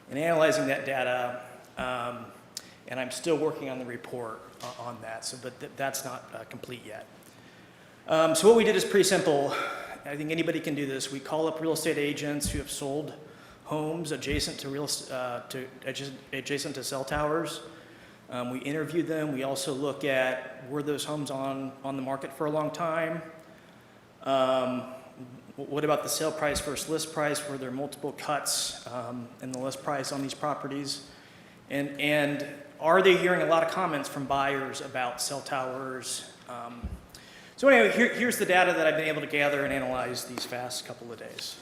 and analyzing that data, and I'm still working on the report on that, so, but that's not complete yet. So what we did is pretty simple. I think anybody can do this. We call up real estate agents who have sold homes adjacent to adjacent to cell towers. We interview them. We also look at, were those homes on the market for a long time? What about the sale price versus list price? Were there multiple cuts in the list price on these properties? And are they hearing a lot of comments from buyers about cell towers? So anyway, here's the data that I've been able to gather and analyze these past couple of days.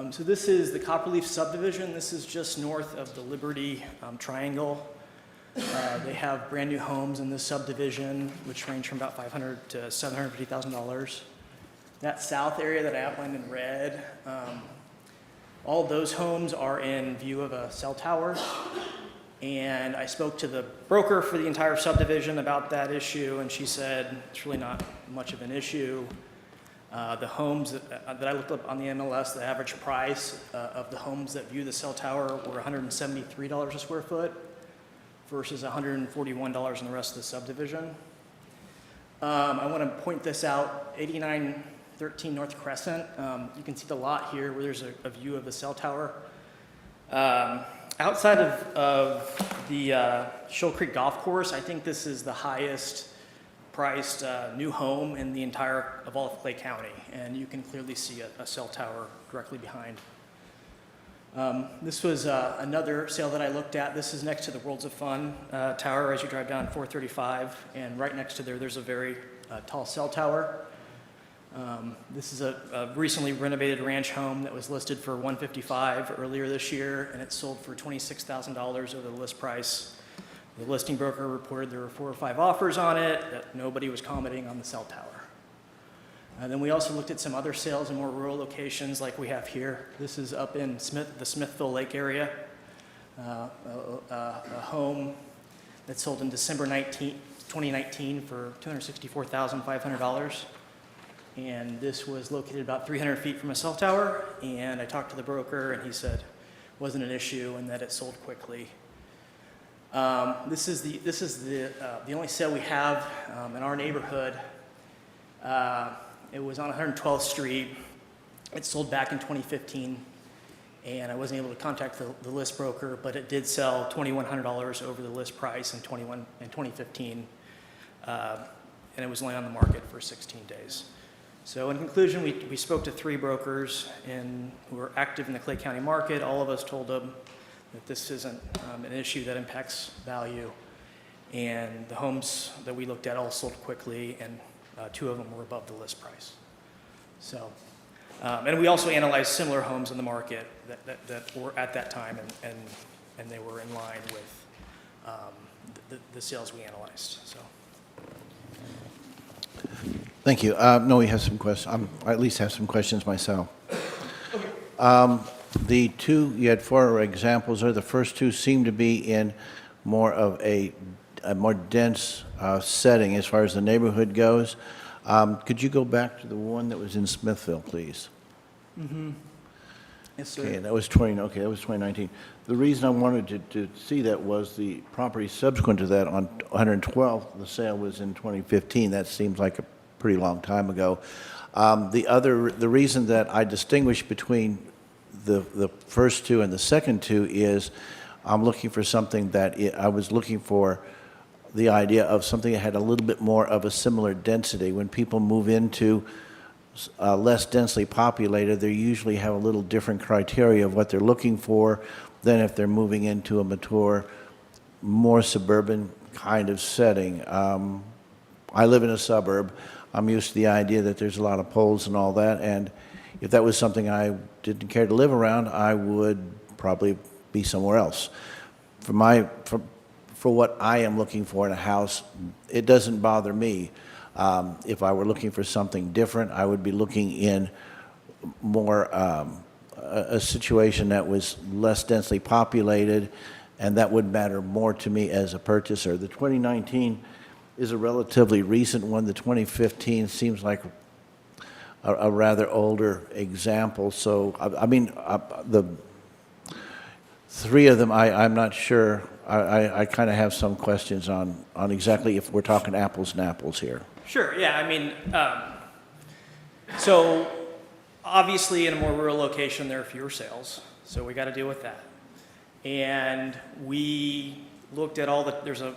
So this is the Copperleaf subdivision. This is just north of the Liberty Triangle. They have brand new homes in this subdivision, which range from about $500,000 to $750,000. That south area that I outlined in red, all of those homes are in view of a cell tower. And I spoke to the broker for the entire subdivision about that issue, and she said it's really not much of an issue. The homes that I looked up on the MLS, the average price of the homes that view the cell tower were $173 a square foot versus $141 in the rest of the subdivision. I want to point this out, 8913 North Crescent. You can see the lot here where there's a view of the cell tower. Outside of the Shoal Creek Golf Course, I think this is the highest priced new home in the entire of all of Clay County, and you can clearly see a cell tower directly behind. This was another sale that I looked at. This is next to the Worlds of Fun tower as you drive down 435, and right next to there's a very tall cell tower. This is a recently renovated ranch home that was listed for $155,000 earlier this year, and it sold for $26,000 over the list price. The listing broker reported there were 4 or 5 offers on it, that nobody was commenting on the cell tower. Then we also looked at some other sales in more rural locations like we have here. This is up in the Smithville Lake area, a home that sold in December 2019 for $264,500. And this was located about 300 feet from a cell tower, and I talked to the broker, and he said it wasn't an issue and that it sold quickly. This is the only sale we have in our neighborhood. It was on 112th Street. It sold back in 2015, and I wasn't able to contact the list broker, but it did sell $2,100 over the list price in 2015, and it was only on the market for 16 days. So in conclusion, we spoke to 3 brokers who are active in the Clay County market. All of us told them that this isn't an issue that impacts value. And the homes that we looked at all sold quickly, and 2 of them were above the list price. So, and we also analyzed similar homes in the market that were at that time, and they were in line with the sales we analyzed. So. Thank you. No, we have some questions. I at least have some questions myself. The 2, you had 4 examples there. The first 2 seem to be in more of a more dense setting as far as the neighborhood goes. Could you go back to the one that was in Smithville, please? Mm-hmm. Yes, sir. Okay, that was 2019. The reason I wanted to see that was the property subsequent to that on 112th, the sale was in 2015. That seems like a pretty long time ago. The reason that I distinguish between the first 2 and the second 2 is I'm looking for something that I was looking for the idea of something that had a little bit more of a similar density. When people move into less densely populated, they usually have a little different criteria of what they're looking for than if they're moving into a mature, more suburban kind of setting. I live in a suburb. I'm used to the idea that there's a lot of poles and all that, and If that was something I didn't care to live around, I would probably be somewhere else. For what I am looking for in a house, it doesn't bother me. If I were looking for something different, I would be looking in more a situation that was less densely populated, and that would matter more to me as a purchaser. The 2019 is a relatively recent one. The 2015 seems like a rather older example. So, I mean, the three of them, I'm not sure. I kind of have some questions on exactly if we're talking apples and apples here. Sure, yeah, I mean, so obviously in a more rural location, there are fewer sales, so we got to deal with that. And we looked at all there's a,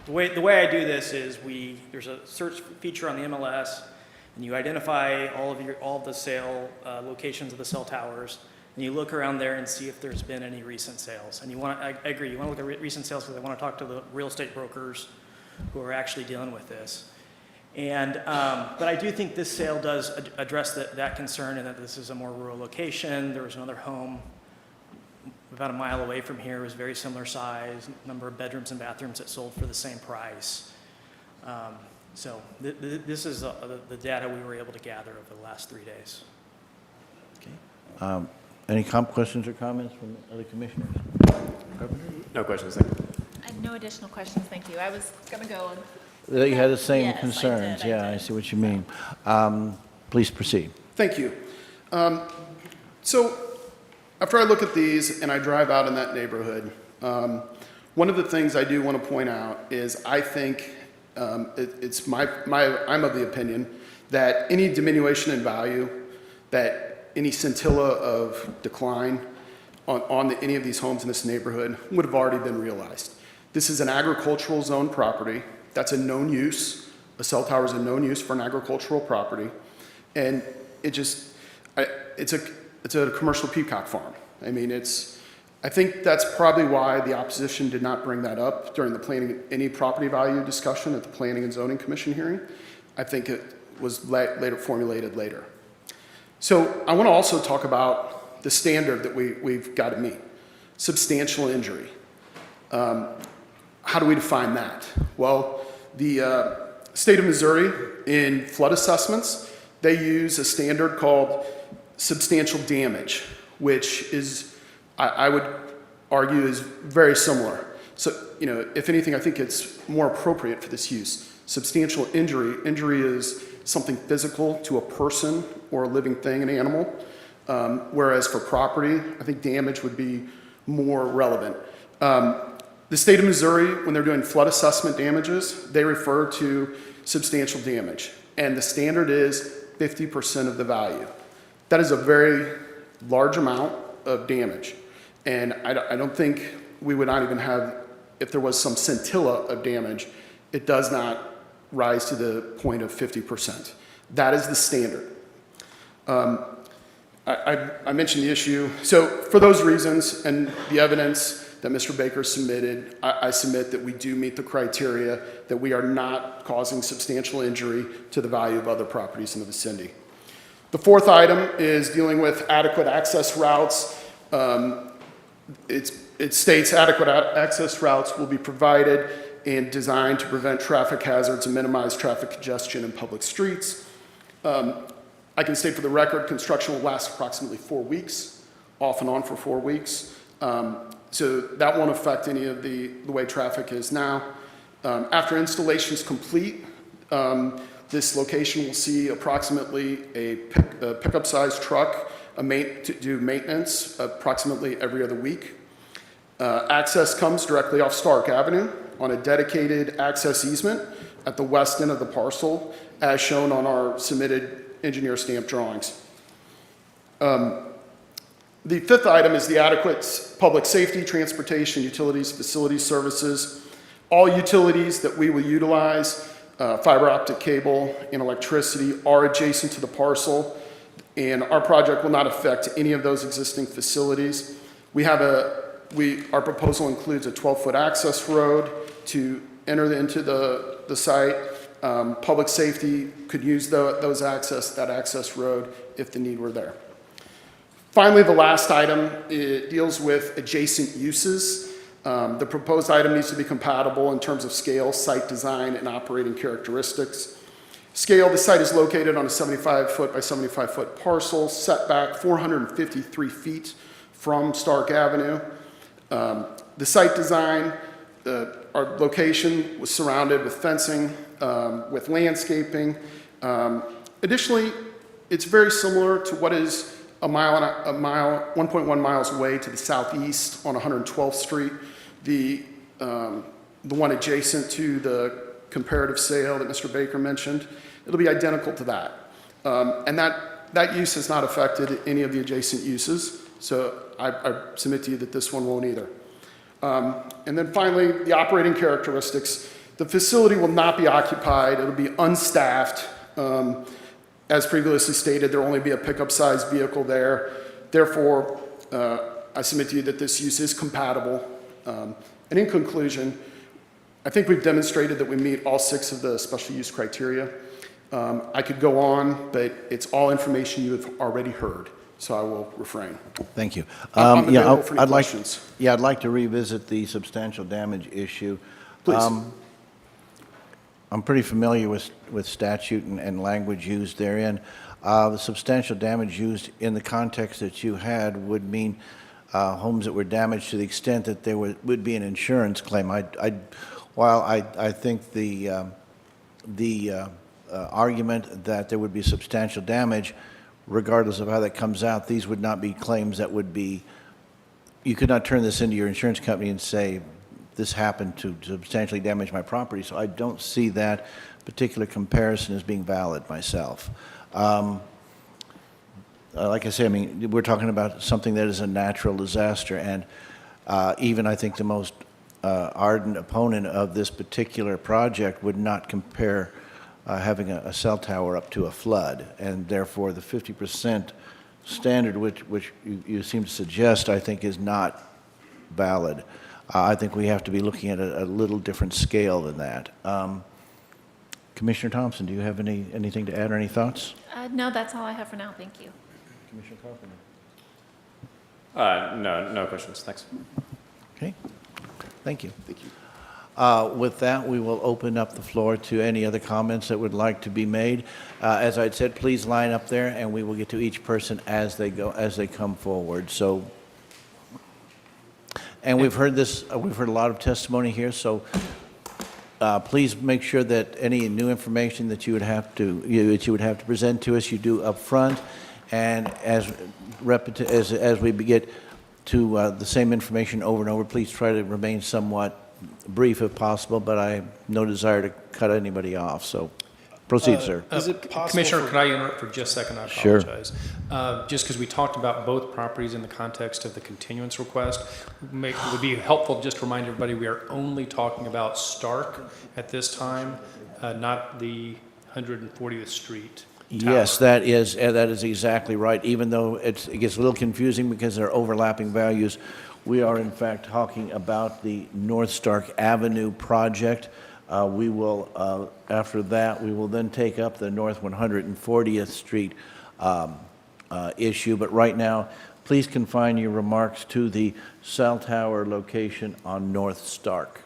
the way I do this is there's a search feature on the MLS, and you identify all of the sale locations of the cell towers, and you look around there and see if there's been any recent sales. And I agree, you want to look at recent sales because I want to talk to the real estate brokers who are actually dealing with this. And, but I do think this sale does address that concern, and that this is a more rural location. There was another home about a mile away from here. It was very similar size, number of bedrooms and bathrooms that sold for the same price. So this is the data we were able to gather over the last 3 days. Okay. Any questions or comments from other commissioners? No questions, thank you. I have no additional questions, thank you. I was going to go and... You had the same Yes, I concerns. did, Yeah, I see what you mean. Please proceed. Thank you. So after I look at these and I drive out in that neighborhood, one of the things I do want to point out is I think I'm of the opinion that any diminution in value, that any scintilla of decline on any of these homes in this neighborhood would have already been realized. This is an agricultural zone property. That's a known use. A cell tower is a known use for an agricultural property. And it's a commercial peacock farm. I mean, I think that's probably why the opposition did not bring that up during any property value discussion at the Planning and Zoning Commission hearing. I think it was later formulated later. So I want to also talk about the standard that we've got to meet. Substantial injury. How do we define that? Well, the state of Missouri in flood assessments, they use a standard called substantial damage, which is, I would argue, is very similar. So, if anything, I think it's more appropriate for this use. Substantial injury is something physical to a person or a living thing, an animal, whereas for property, I think damage would be more relevant. The state of Missouri, when they're doing flood assessment damages, they refer to substantial damage, and the standard is 50% of the value. That is a very large amount of damage, and I don't think we would not even have, if there was some scintilla of damage, it does not rise to the point of 50%. That is the standard. I mentioned the issue. So for those reasons and the evidence that Mr. Baker submitted, I submit that we do meet the criteria, that we are not causing substantial injury to the value of other properties in the vicinity. The fourth item is dealing with adequate access routes. It states adequate access routes will be provided and designed to prevent traffic hazards and minimize traffic congestion in public streets. I can state for the record, construction will last approximately 4 weeks, off and on for 4 weeks. So that won't affect any of the way traffic is now. After installation is complete, this location will see approximately a pickup-sized truck to do maintenance approximately every other week. Access comes directly off Stark Avenue on a dedicated access easement at the west end of the parcel, as shown on our submitted engineer stamp drawings. The fifth item is the adequate public safety, transportation, utilities, facilities, services. All utilities that we will utilize, fiber optic cable and electricity, are adjacent to the parcel, and our project will not affect any of those existing facilities. Our proposal includes a 12-foot access road to enter into the site, Public safety could use that access road if the need were there. Finally, the last item, it deals with adjacent uses. The proposed item needs to be compatible in terms of scale, site design, and operating characteristics. Scale, the site is located on a 75-foot by 75-foot parcel, setback 453 feet from Stark Avenue. The site design, our location was surrounded with fencing, with landscaping. Additionally, it's very similar to what is a mile, 1.1 miles away to the southeast on 112th Street, the one adjacent to the comparative sale that Mr. Baker mentioned. It'll be identical to that. And that use has not affected any of the adjacent uses, so I submit to you that this one won't either. And then finally, the operating characteristics. The facility will not be occupied. It'll be unstaffed. As previously stated, there will only be a pickup-sized vehicle there. Therefore, I submit to you that this use is compatible. And in conclusion, I think we've demonstrated that we meet all 6 of the special use criteria. I could go on, but it's all information you have already heard, so I will refrain. Thank you. I'm available for any questions. I'd like to revisit the substantial damage issue. Please. I'm pretty familiar with statute and language used therein. The substantial damage used in the context that you had would mean homes that were damaged to the extent that there would be an insurance claim. While I think the argument that there would be substantial damage, regardless of how that comes out, these would not be claims that would be, you could not turn this into your insurance company and say, this happened to substantially damage my property, so I don't see that particular comparison as being valid myself. Like I say, I mean, we're talking about something that is a natural disaster, and even I think the most ardent opponent of this particular project would not compare having a cell tower up to a flood, and therefore the 50% standard which you seem to suggest, I think, is not valid. I think we have to be looking at a little different scale than that. Commissioner Thompson, do you have anything to add or any thoughts? No, that's all I have for now. Thank you. Commissioner Carpenter? No questions. Thanks. Okay. Thank you. Thank you. With that, we will open up the floor to any other comments that would like to be made. As I said, please line up there, and we will get to each person as they come forward. So. And we've heard a lot of testimony here, so please make sure that any new information that you would have to present to us, you do up front. And as we get to the same information over and over, please try to remain somewhat brief if possible, but I have no desire to cut anybody off, so proceed, sir. Is it possible Commissioner, could I interrupt for just a second? I Sure. apologize. Just because we talked about both properties in the context of the continuance request, it would be helpful just to remind everybody we are only talking about Stark at this time, not the 140th Street. Yes, that is exactly right. Even though it gets a little confusing because there are overlapping values, we are in fact talking about the North Stark Avenue project. We will, after that, we will then take up the North 140th Street issue. But right now, please confine your remarks to the cell tower location on North Stark.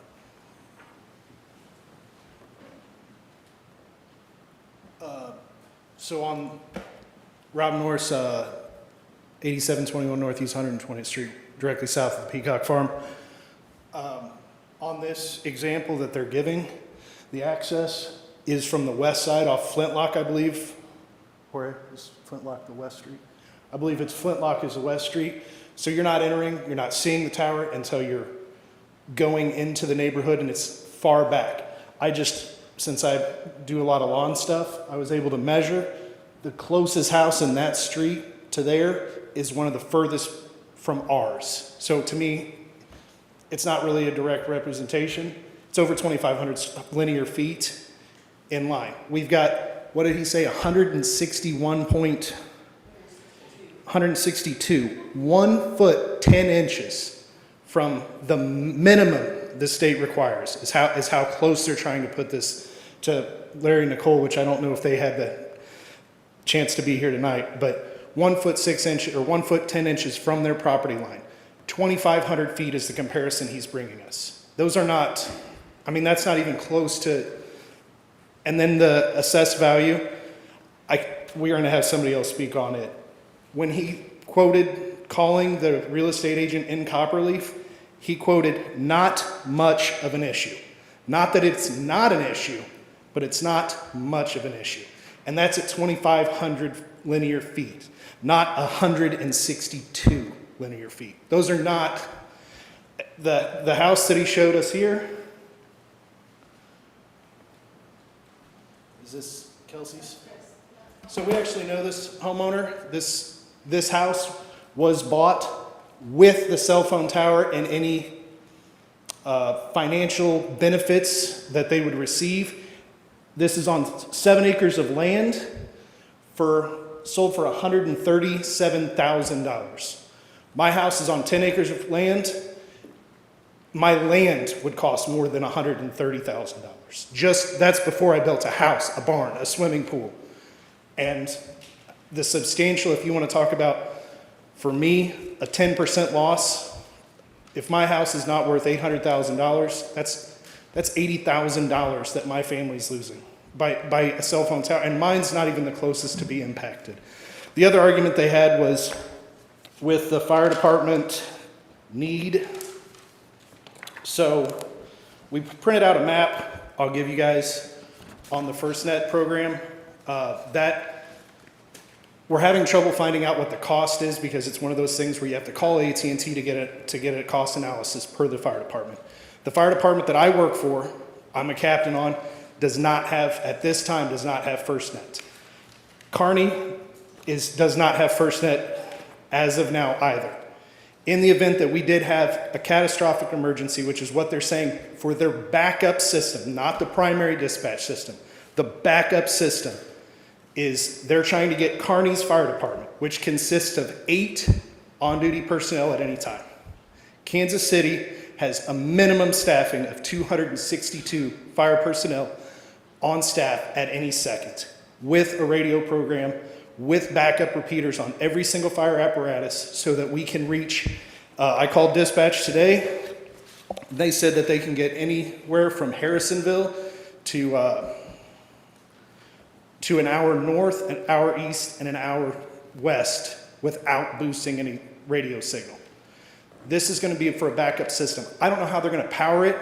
So on Rob Norris, 8721 Northeast 120th Street, directly south of the Peacock Farm. On this example that they're giving, the access is from the west side off Flintlock, I believe. Where is Flintlock, the west street? I believe it's Flintlock is the west street. So you're not seeing the tower until you're going into the neighborhood, and it's far back. Since I do a lot of lawn stuff, I was able to measure the closest house in that street to there is one of the furthest from ours. So to me, it's not really a direct representation. It's over 2,500 linear feet in line. We've got, what did he say, 162, 1 foot, 10 inches from the minimum the state requires is how close they're trying to put this to Larry and Nicole, which I don't know if they had the chance to be here tonight, but 1 foot 6 inches or 1 foot 10 inches from their property line. 2,500 feet is the comparison he's bringing us. Those are not, I mean, that's not even close to, and then the assessed value, we are going to have somebody else speak on it. When he quoted calling the real estate agent in Copperleaf, he quoted not much of an issue. Not that it's not an issue, but it's not much of an issue. And that's at 2,500 linear feet, not 162 linear feet. Those are not, the house that he showed us here, is this Kelsey's? So we actually know this homeowner. This house was bought with the cell phone tower and any financial benefits that they would receive. This is on 7 acres of land sold for $137,000. My house is on 10 acres of land. My land would cost more than $130,000. Just that's before I built a house, a barn, a swimming pool. And the substantial, if you want to talk about, for me, a 10% loss, if my house is not worth $800,000, that's $80,000 that my family's losing by a cell phone tower, and mine's not even the closest to be impacted. The other argument they had was with the fire department need. So we printed out a map I'll give you guys on the FirstNet program. That we're having trouble finding out what the cost is because it's one of those things where you have to call AT&T to get a cost analysis per the fire department. The fire department that I work for, I'm a captain on, does not have FirstNet. Kearney does not have FirstNet as of now either. In the event that we did have a catastrophic emergency, which is what they're saying for their backup system, not the primary dispatch system, the backup system is they're trying to get Kearney's fire department, which consists of 8 on-duty personnel at any time. Kansas City has a minimum staffing of 262 fire personnel on staff at any second, with a radio program, with backup repeaters on every single fire apparatus so that we can reach, I called dispatch today. They said that they can get anywhere from Harrisonville to an hour north, an hour east, and an hour west without boosting any radio signal. This is going to be for a backup system. I don't know how they're going to power it.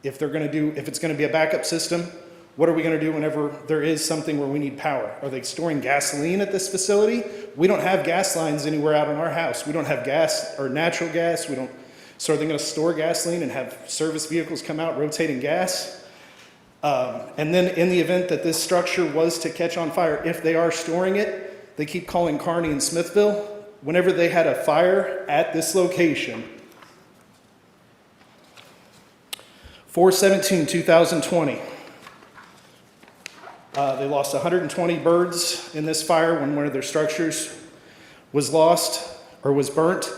If it's going to be a backup system, what are we going to do whenever there is something where we need power? Are they storing gasoline at this facility? We don't have gas lines anywhere out in our house. We don't have gas or natural gas. So are they going to store gasoline and have service vehicles come out rotating gas? And then in the event that this structure was to catch on fire, if they are storing it, they keep calling Kearney and Smithville. Whenever they had a fire at this location, 4/17/2020, they lost 120 birds in this fire when one of their structures was lost or was burnt.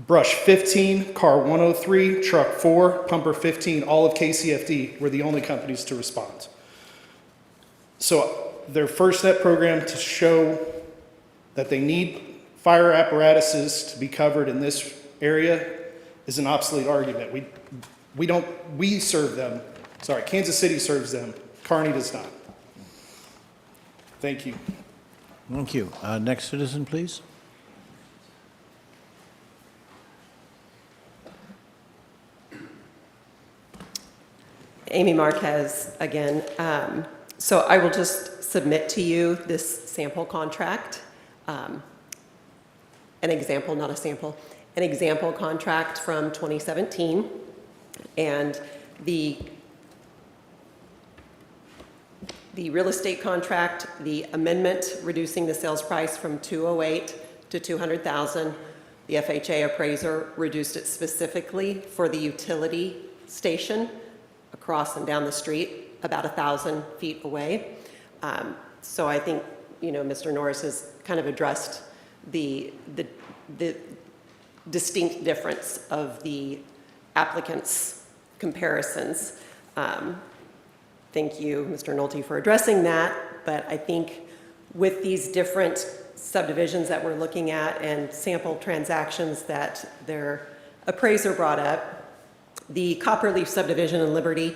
Brush 15, car 103, truck 4, pumper 15, all of KCFD were the only companies to respond. So their FirstNet program to show that they need fire apparatuses to be covered in this area is an obsolete argument. We serve them. Sorry, Kansas City serves them. Kearney does not. Thank you. Thank you. Next citizen, please. Amy Marquez again. So I will just submit to you this sample contract, an example, not a sample, an example contract from 2017. And the real estate contract, the amendment reducing the sales price from $208,000 to $200,000. The FHA appraiser reduced it specifically for the utility station across and down the street, about 1,000 feet away. So I think, Mr. Norris has kind of addressed the distinct difference of the applicants' comparisons. thank you, Mr. Nolte, for addressing that, but I think with these different subdivisions that we're looking at and sample transactions that their appraiser brought up, the Copperleaf subdivision in Liberty,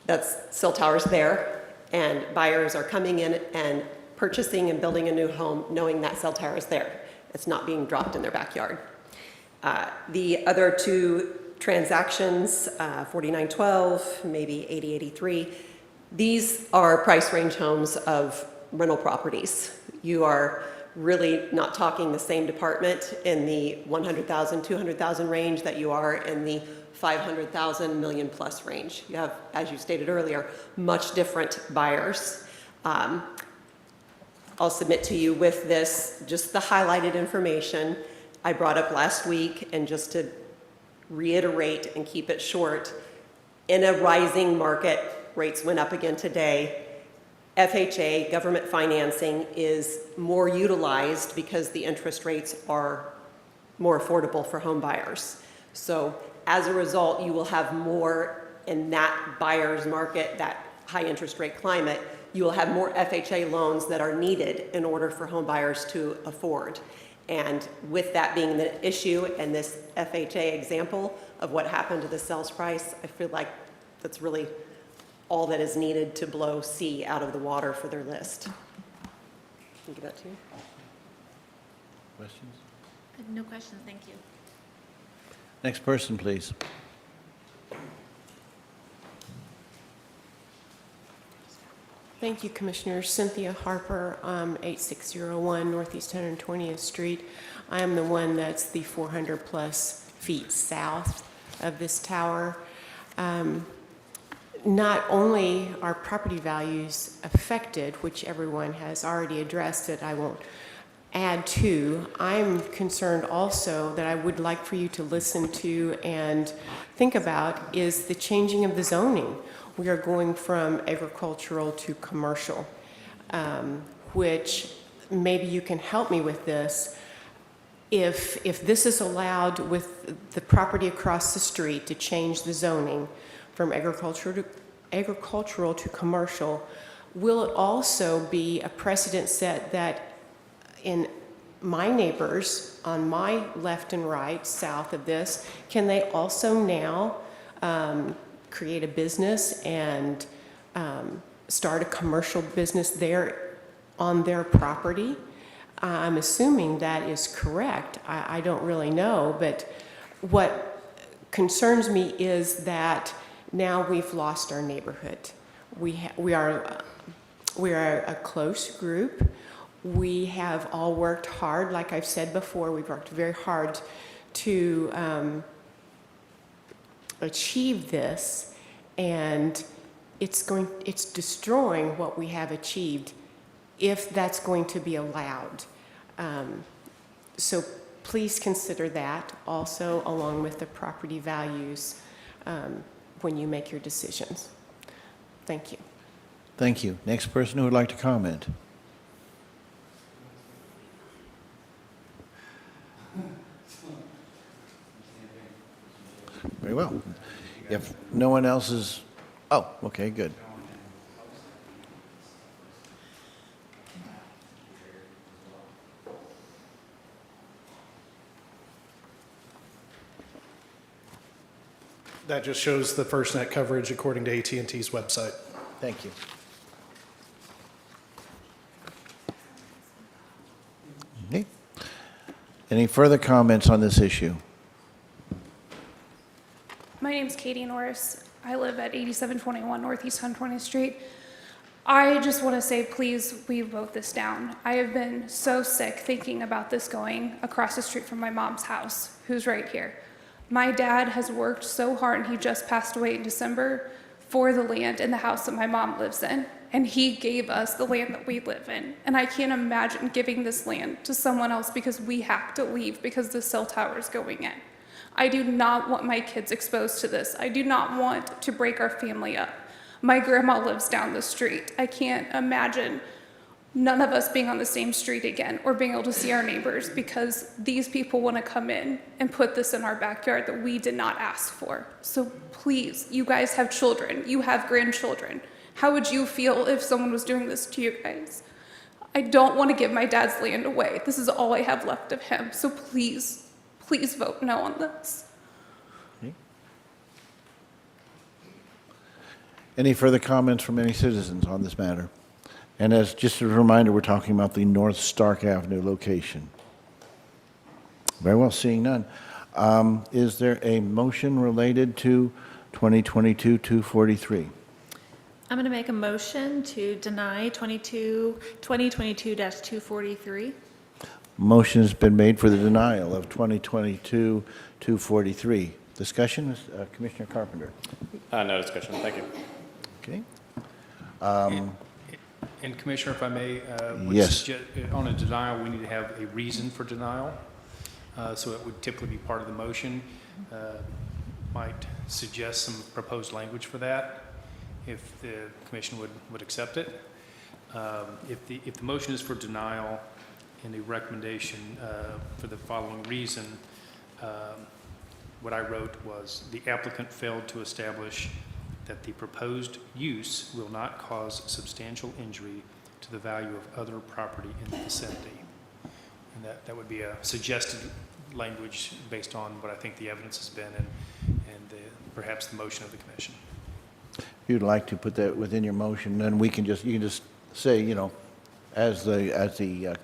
that's cell towers there, and buyers are coming in and purchasing and building a new home knowing that cell tower is there. It's not being dropped in their backyard. The other two transactions, 4912, maybe 8083, these are price range homes of rental properties. You are really not talking the same department in the 100,000, 200,000 range that you are in the 500,000 million plus range. You have, as you stated earlier, much different buyers. I'll submit to you with this, just the highlighted information I brought up last week, and just to reiterate and keep it short, in a rising market, rates went up again today, FHA, government financing, is more utilized because the interest rates are more affordable for home buyers. So as a result, you will have more in that buyer's market, that high interest rate climate, you will have more FHA loans that are needed in order for home buyers to afford. And with that being the issue and this FHA example of what happened to the sales price, I feel like that's really all that is needed to blow C out of the water for their list. Can you give that to you? Questions? No questions, thank you. Next person, please. Thank you, Commissioners. Cynthia Harper, 8601 Northeast 120th Street. I am the one that's the 400 plus feet south of this tower. Not only are property values affected, which everyone has already addressed that I won't add to, I'm concerned also that I would like for you to listen to and think about is the changing of the zoning. We are going from agricultural to commercial, which maybe you can help me with this. If this is allowed with the property across the street to change the zoning from agricultural to commercial, will it also be a precedent set that in my neighbors on my left and right, south of this, can they also now create a business and start a commercial business there on their property? I'm assuming that is correct. I don't really know, but what concerns me is that now we've lost our neighborhood. We are a close group. We have all worked hard. Like I've said before, we've worked very hard to achieve this, and it's destroying what we have achieved if that's going to be allowed. So please consider that also along with the property values when you make your decisions. Thank you. Thank you. Next person who would like to comment. Very well. If no one else is, oh, okay, good. That just shows the FirstNet coverage according to AT&T's website. Thank you. Okay. Any further comments on this issue? My name is Katie Norris. I live at 8721 Northeast 120th Street. I just want to say, please, we vote this down. I have been so sick thinking about this going across the street from my mom's house, who's right here. My dad has worked so hard, and he just passed away in December, for the land in the house that my mom lives in. And he gave us the land that we live in. And I can't imagine giving this land to someone else because we have to leave because the cell tower is going in. I do not want my kids exposed to this. I do not want to break our family up. My grandma lives down the street. I can't imagine none of us being on the same street again or being able to see our neighbors because these people want to come in and put this in our backyard that we did not ask for. So please, you guys have children, you have grandchildren. How would you feel if someone was doing this to you guys? I don't want to give my dad's land away. This is all I have left of him. So please, please vote no on this. Any further comments from any citizens on this matter? And as just a reminder, we're talking about the North Stark Avenue location. Very well, seeing none. Is there a motion related to 2022-243? I'm going to make a motion to deny 2022-243. Motion has been made for the denial of 2022-243. Discussion, Commissioner Carpenter. No discussion. Thank you. Okay. And Commissioner, if I may, would Yes. suggest, on a denial, we need to have a reason for denial. So it would typically be part of the motion. Might suggest some proposed language for that, if the commission would accept it. If the motion is for denial and the recommendation for the following reason, what I wrote was the applicant failed to establish that the proposed use will not cause substantial injury to the value of other property in the vicinity. And that would be a suggested language based on what I think the evidence has been and perhaps the motion of the commission. If you'd like to put that within your motion, then you can just say, you know, as the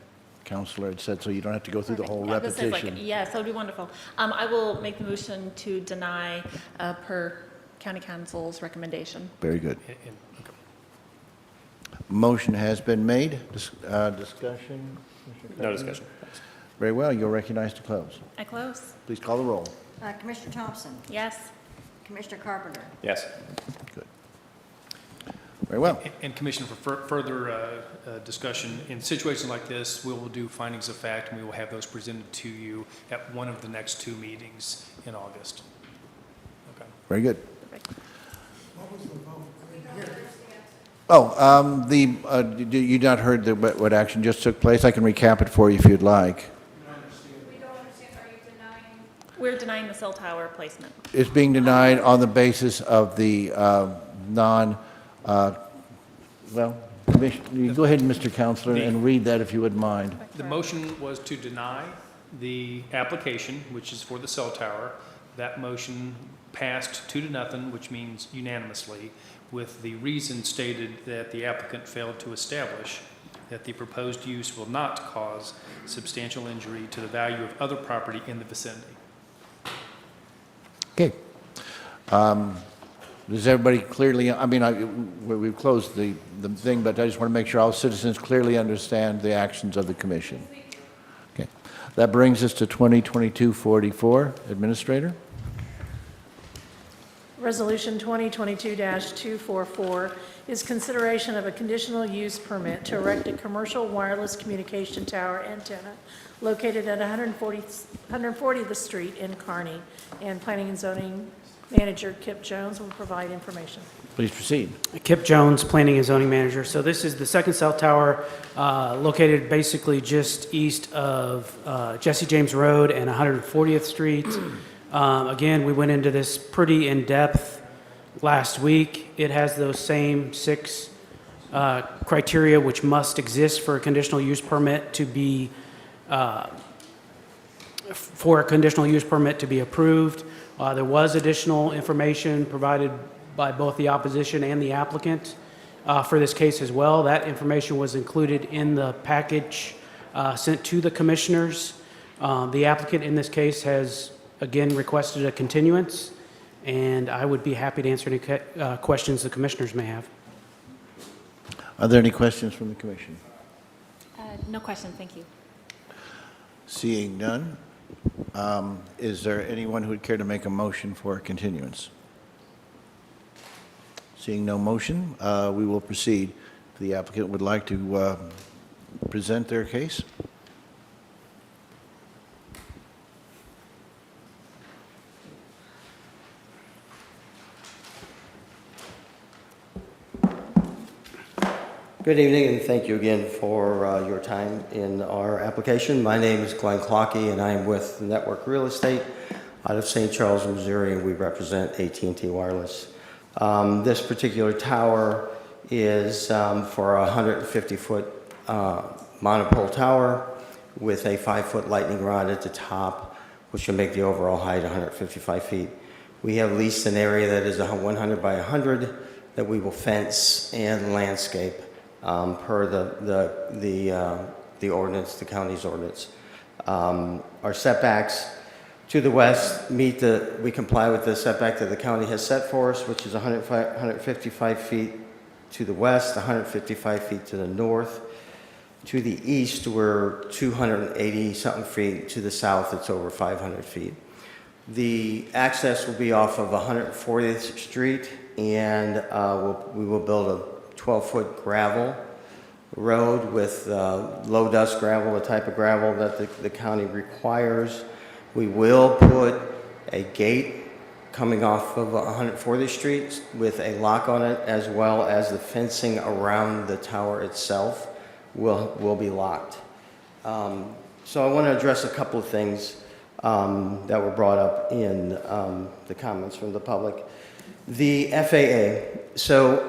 counselor had said, so you don't have to go through the whole Yeah, this is repetition. yes, that would be wonderful. I will make the motion to deny per County Council's recommendation. Very good. Okay. Motion has been made. Discussion? No discussion. Very well, you're recognized to close. I close. Please call the roll. Commissioner Thompson? Yes. Commissioner Carpenter? Yes. Good. Very well. And Commissioner, for further discussion, in situations like this, we will do findings of fact, and we will have those presented to you at one of the next 2 meetings in August. Okay. Very good. What was the vote? You not heard what action just took place? I can recap it for you if you'd like. We're denying the cell tower placement. It's being denied on the basis of the Commissioner, you go ahead, Mr. Counselor, and read that if you wouldn't mind. The motion was to deny the application, which is for the cell tower. That motion passed 2-0, which means unanimously, with the reason stated that the applicant failed to establish that the proposed use will not cause substantial injury to the value of other property in the vicinity. Okay. Does everybody clearly, we've closed the thing, but I just want to make sure all citizens clearly understand the actions of the commission. Okay. That brings us to 2022-44. Administrator? Resolution 2022-244 is consideration of a conditional use permit to erect a commercial wireless communication tower antenna located at 140th Street in Kearney, and Planning and Zoning Manager Kip Jones will provide information. Please proceed. Kip Jones, Planning and Zoning Manager. So this is the second cell tower located basically just east of Jesse James Road and 140th Street. Again, we went into this pretty in-depth last week. It has those same 6 criteria which must exist for a conditional use permit to be approved. There was additional information provided by both the opposition and the applicant for this case as well. That information was included in the package sent to the commissioners. The applicant in this case has again requested a continuance, and I would be happy to answer any questions the commissioners may have. Are there any questions from the commission? No question, thank you. Seeing none, is there anyone who would care to make a motion for continuance? Seeing no motion, we will proceed. If the applicant would like to present their case. Good evening, and thank you again for your time in our application. My name is Glenn Clockey, and I am with Network Real Estate out of St. Charles, Missouri, and we represent AT&T Wireless. This particular tower is for a 150-foot monopole tower with a 5-foot lightning rod at the top, which will make the overall height 155 feet. We have leased an area that is 100 by 100 that we will fence and landscape per the ordinance, the county's ordinance. Our setbacks to the west we comply with the setback that the county has set for us, which is 155 feet to the west, 155 feet to the north. To the east, we're 280-something feet. To the south, it's over 500 feet. The access will be off of 140th Street, and we will build a 12-foot gravel road with low dust gravel, the type of gravel that the county requires. We will put a gate coming off of 140th Street with a lock on it, as well as the fencing around the tower itself will be locked. So I want to address a couple of things that were brought up in the comments from the public. The FAA. So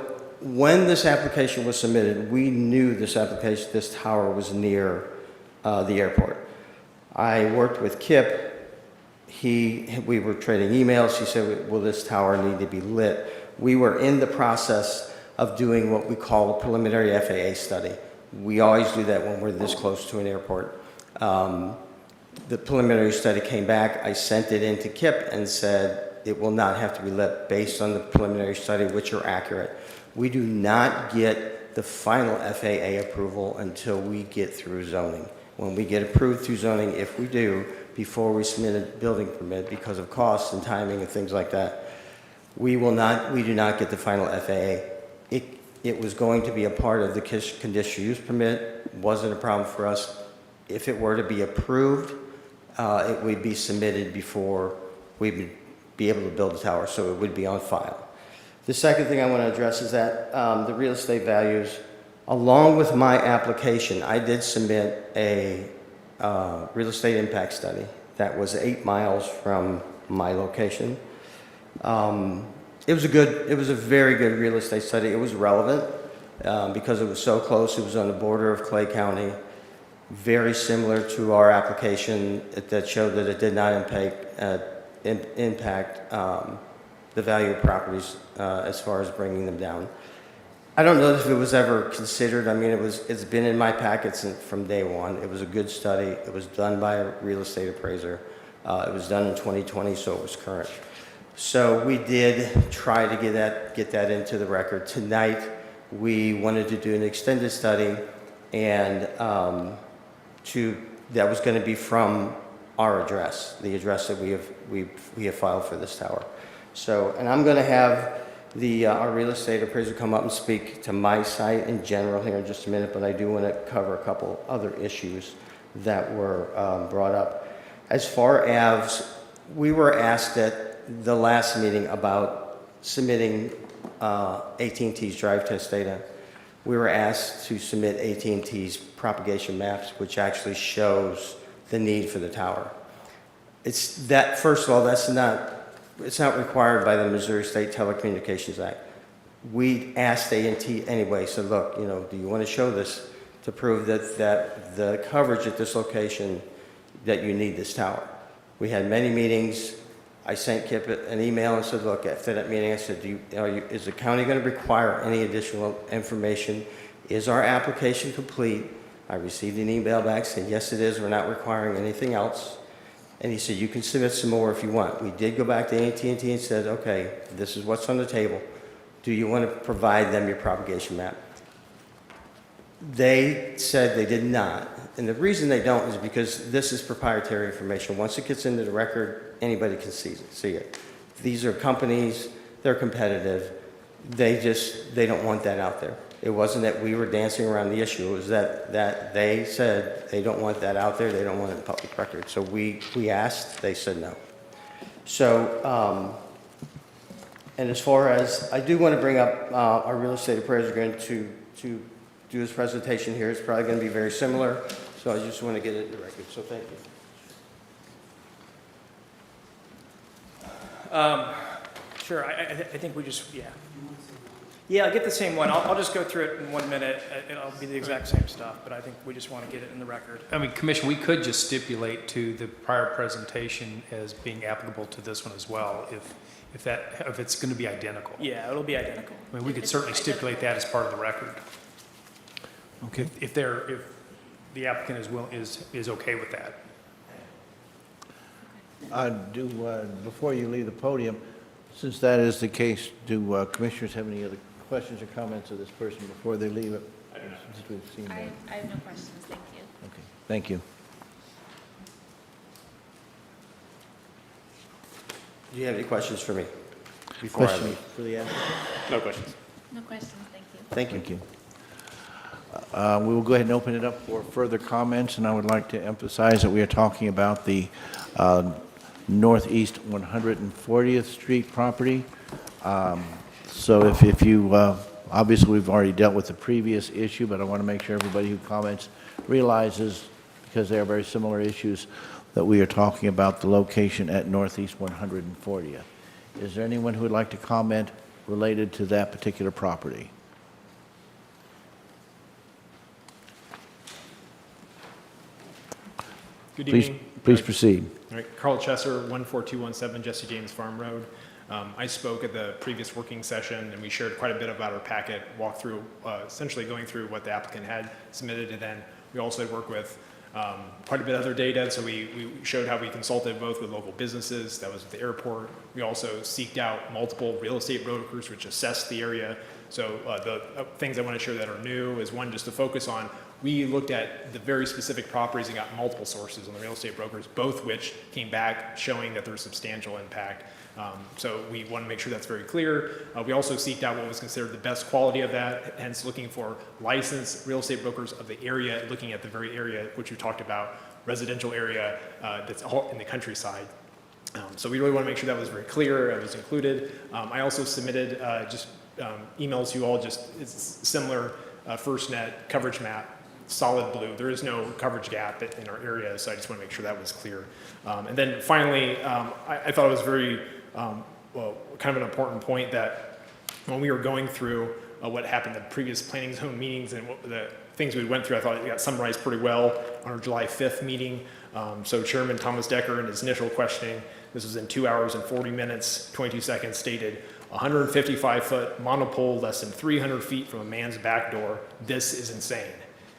when this application was submitted, we knew this tower was near the airport. I worked with Kip. We were trading emails. He said, will this tower need to be lit? We were in the process of doing what we call a preliminary FAA study. We always do that when we're this close to an airport. The preliminary study came back. I sent it in to Kip and said it will not have to be lit based on the preliminary study, which are accurate. We do not get the final FAA approval until we get through zoning. When we get approved through zoning, if we do, before we submit a building permit because of costs and timing and things like that, we do not get the final FAA. It was going to be a part of the conditional use permit. Wasn't a problem for us. If it were to be approved, it would be submitted before we'd be able to build the tower, so it would be on file. The second thing I want to address is that the real estate values, along with my application, I did submit a real estate impact study that was 8 miles from my location. It was a very good real estate study. It was relevant because it was so close. It was on the border of Clay County, very similar to our application that showed that it did not impact the value of properties as far as bringing them down. I don't know if it was ever considered. I mean, it's been in my packets from day one. It was a good study. It was done by a real estate appraiser. It was done in 2020, so it was current. So we did try to get that into the record. Tonight, we wanted to do an extended study, and that was going to be from our address, the address that we have filed for this tower. So, and I'm going to have our real estate appraiser come up and speak to my site in general here in just a minute, but I do want to cover a couple other issues that were brought up. As far as we were asked at the last meeting about submitting AT&T's drive test data, we were asked to submit AT&T's propagation maps, which actually shows the need for the tower. First of all, it's not required by the Missouri State Telecommunications Act. We asked AT&T anyway, said, look, do you want to show this to prove that the coverage at this location, that you need this tower? We had many meetings. I sent Kip an email and said, look, after that meeting, I said, is the county going to require any additional information? Is our application complete? I received an email back saying, yes, it is. We're not requiring anything else. And he said, you can submit some more if you want. We did go back to AT&T and said, okay, this is what's on the table. Do you want to provide them your propagation map? They said they did not. And the reason they don't is because this is proprietary information. Once it gets into the record, anybody can see it. These are companies, they're competitive. They don't want that out there. It wasn't that we were dancing around the issue. It was that they said they don't want that out there. They don't want it in public record. So we asked, they said no. So, and as far as, I do want to bring up our real estate appraiser going to do his presentation here. It's probably going to be very similar. So I just want to get it in the record. So thank you. Sure, I think we just, yeah. Yeah, I'll get the same one. I'll just go through it in 1 minute. It'll be the exact same stuff, but I think we just want to get it in the record. I mean, Commissioner, we could just stipulate to the prior presentation as being applicable to this one as well, if it's going to be identical. Yeah, it'll be identical. I mean, we could certainly stipulate that as part of the record. Okay. If the applicant is okay with that. Before you leave the podium, since that is the case, do commissioners have any other questions or comments of this person before they leave it? Since we've seen that. I have no questions, thank you. Okay, thank you. Do you have any questions for me before I Question leave? for the applicant? No questions. No questions, thank you. Thank you. Thank you. We will go ahead and open it up for further comments, and I would like to emphasize that we are talking about the Northeast 140th Street property. So if you, obviously we've already dealt with the previous issue, but I want to make sure everybody who comments realizes, because they are very similar issues, that we are talking about the location at Northeast 140th. Is there anyone who would like to comment related to that particular property? Good evening. Please proceed. All right, Carl Chesser, 14217 Jesse James Farm Road. I spoke at the previous working session, and we shared quite a bit about our packet, walked through, essentially going through what the applicant had submitted, and then we also worked with quite a bit of other data. So we showed how we consulted both with local businesses, that was at the airport. We also seeked out multiple real estate brokers which assessed the area. So the things I want to share that are new is one, just to focus on, we looked at the very specific properties and got multiple sources on the real estate brokers, both which came back showing that there's substantial impact. So we want to make sure that's very clear. We also seeked out what was considered the best quality of that, hence looking for licensed real estate brokers of the area, looking at the very area which we talked about, residential area that's all in the countryside. So we really want to make sure that was very clear, it was included. I also submitted emails to you all, just it's similar FirstNet coverage map, solid blue. There is no coverage gap in our area, so I just want to make sure that was clear. And then finally, I thought it was very, well, kind of an important point that when we were going through what happened at previous planning zone meetings and the things we went through, I thought it got summarized pretty well on our July 5th meeting. So Chairman Thomas Decker, in his initial questioning, this was in 2 hours and 40 minutes, 22 seconds, stated 155-foot monopole less than 300 feet from a man's back door. This is insane.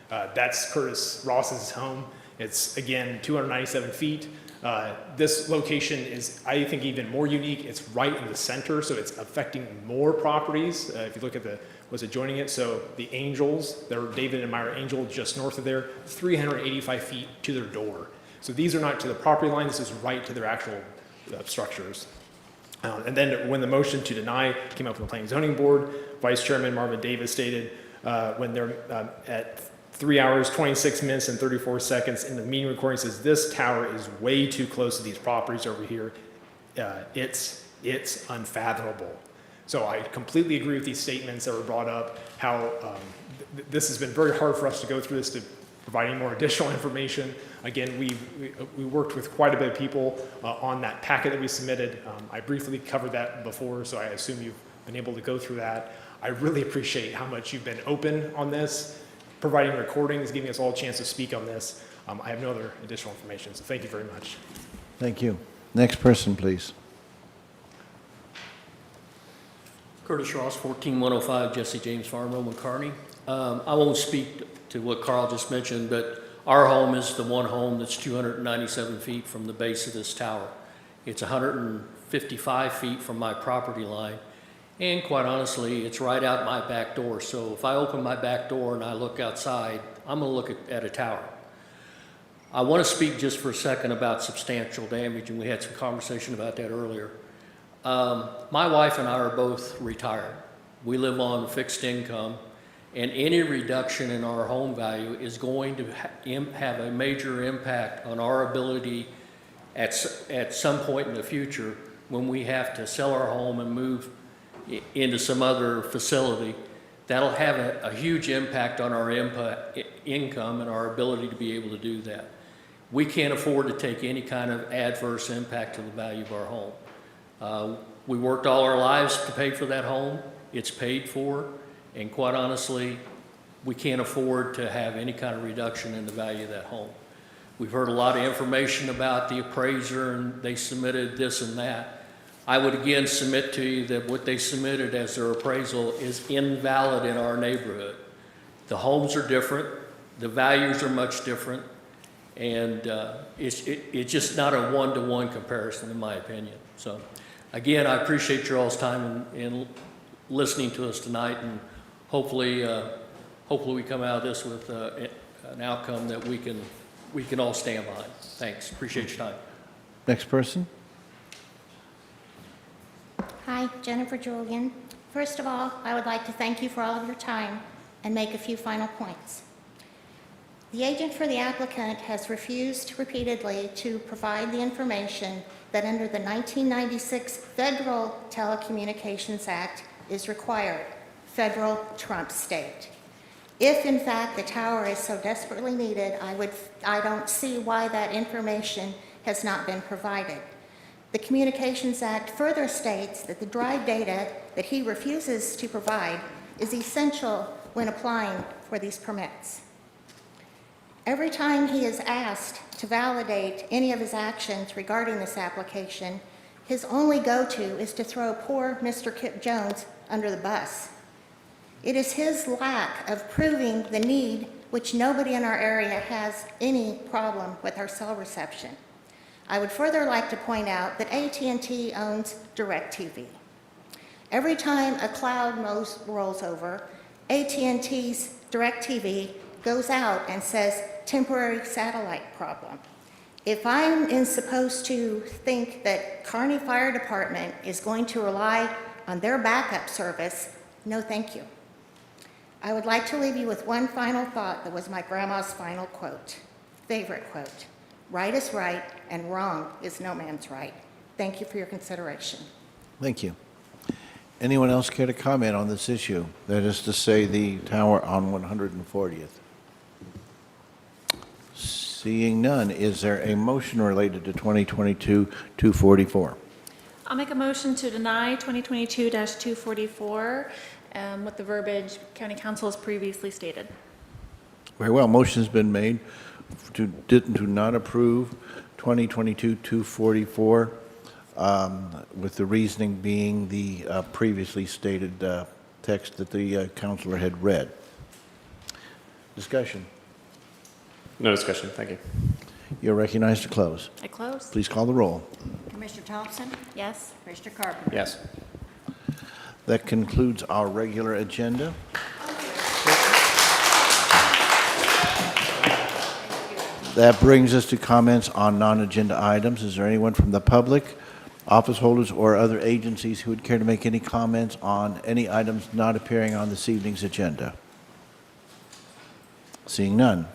That's Curtis Ross's home. It's, again, 297 feet. This location is, I think, even more unique. It's right in the center, so it's affecting more properties. If you look at what's adjoining it, so the Angels, they're David and Myra Angel, just north of there, 385 feet to their door. So these are not to the property line, this is right to their actual structures. And then when the motion to deny came up from the Planning and Zoning Board, Vice Chairman Marvin Davis stated when they're at 3 hours, 26 minutes, and 34 seconds in the meeting recording, says this tower is way too close to these properties over here. It's unfathomable. So I completely agree with these statements that were brought up, how this has been very hard for us to go through this to provide any more additional information. Again, we worked with quite a bit of people on that packet that we submitted. I briefly covered that before, so I assume you've been able to go through that. I really appreciate how much you've been open on this, providing recordings, giving us all a chance to speak on this. I have no other additional information, so thank you very much. Thank you. Next person, please. Curtis Ross, 14105 Jesse James Farm Road, Kearney. I won't speak to what Carl just mentioned, but our home is the one home that's 297 feet from the base of this tower. It's 155 feet from my property line, and quite honestly, it's right out my back door. So if I open my back door and I look outside, I'm going to look at a tower. I want to speak just for a second about substantial damage, and we had some conversation about that earlier. My wife and I are both retired. We live on fixed income, and any reduction in our home value is going to have a major impact on our ability at some point in the future when we have to sell our home and move into some other facility. That'll have a huge impact on our income and our ability to be able to do that. We can't afford to take any kind of adverse impact to the value of our home. We worked all our lives to pay for that home. it's paid for, and quite honestly, we can't afford to have any kind of reduction in the value of that home. We've heard a lot of information about the appraiser, and they submitted this and that. I would again submit to you that what they submitted as their appraisal is invalid in our neighborhood. The homes are different, the values are much different, and it's just not a one-to-one comparison, in my opinion. So, again, I appreciate your all's time in listening to us tonight, and hopefully we come out of this with an outcome that we can all stand behind. Thanks. Appreciate your time. Next person. Hi, Jennifer Julian. First of all, I would like to thank you for all of your time and make a few final points. The agent for the applicant has refused repeatedly to provide the information that under the 1996 Federal Telecommunications Act is required. Federal trumps state. If in fact the tower is so desperately needed, I don't see why that information has not been provided. The Communications Act further states that the drive data that he refuses to provide is essential when applying for these permits. Every time he is asked to validate any of his actions regarding this application, his only go-to is to throw poor Mr. Kip Jones under the bus. It is his lack of proving the need, which nobody in our area has any problem with our cell reception. I would further like to point out that AT&T owns DirecTV. Every time a cloud rolls over, AT&T's DirecTV goes out and says, temporary satellite problem. If I'm supposed to think that Kearney Fire Department is going to rely on their backup service, no thank you. I would like to leave you with one final thought that was my grandma's final quote, favorite quote. Right is right and wrong is no man's right. Thank you for your consideration. Thank you. Anyone else care to comment on this issue? That is to say, the tower on 140th. Seeing none, is there a motion related to 2022-244? I'll make a motion to deny 2022-244 with the verbiage County Council has previously stated. Very well. Motion has been made to not approve 2022-244 with the reasoning being the previously stated text that the counselor had read. Discussion. No discussion. Thank you. You're recognized to close. I close. Please call the roll. Commissioner Thompson? Yes. Commissioner Carpenter? Yes. That concludes our regular agenda. That brings us to comments on non-agenda items. Is there anyone from the public, office holders, or other agencies who would care to make any comments on any items not appearing on this evening's agenda? Seeing none.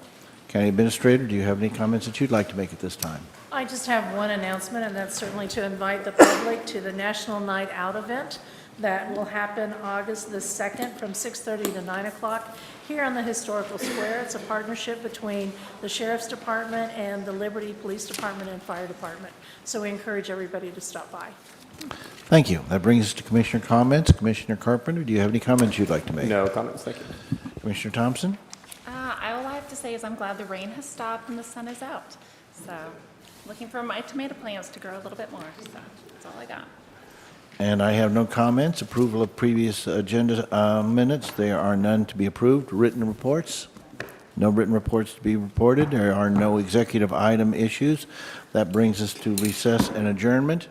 County Administrator, do you have any comments that you'd like to make at this time? I just have one announcement, and that's certainly to invite the public to the National Night Out event that will happen August the 2nd from 6:30 to 9 o'clock here on the Historical Square. It's a partnership between the Sheriff's Department and the Liberty Police Department and Fire Department. So we encourage everybody to stop by. Thank you. That brings us to Commissioner comments. Commissioner Carpenter, do you have any comments you'd like to make? No comments. Thank you. Commissioner Thompson? All I have to say is I'm glad the rain has stopped and the sun is out. So looking for my tomato plants to grow a little bit more. So that's all I got. And I have no comments. Approval of previous agenda minutes. There are none to be approved. Written reports. No written reports to be reported. There are no executive item issues. That brings us to recess and adjournment.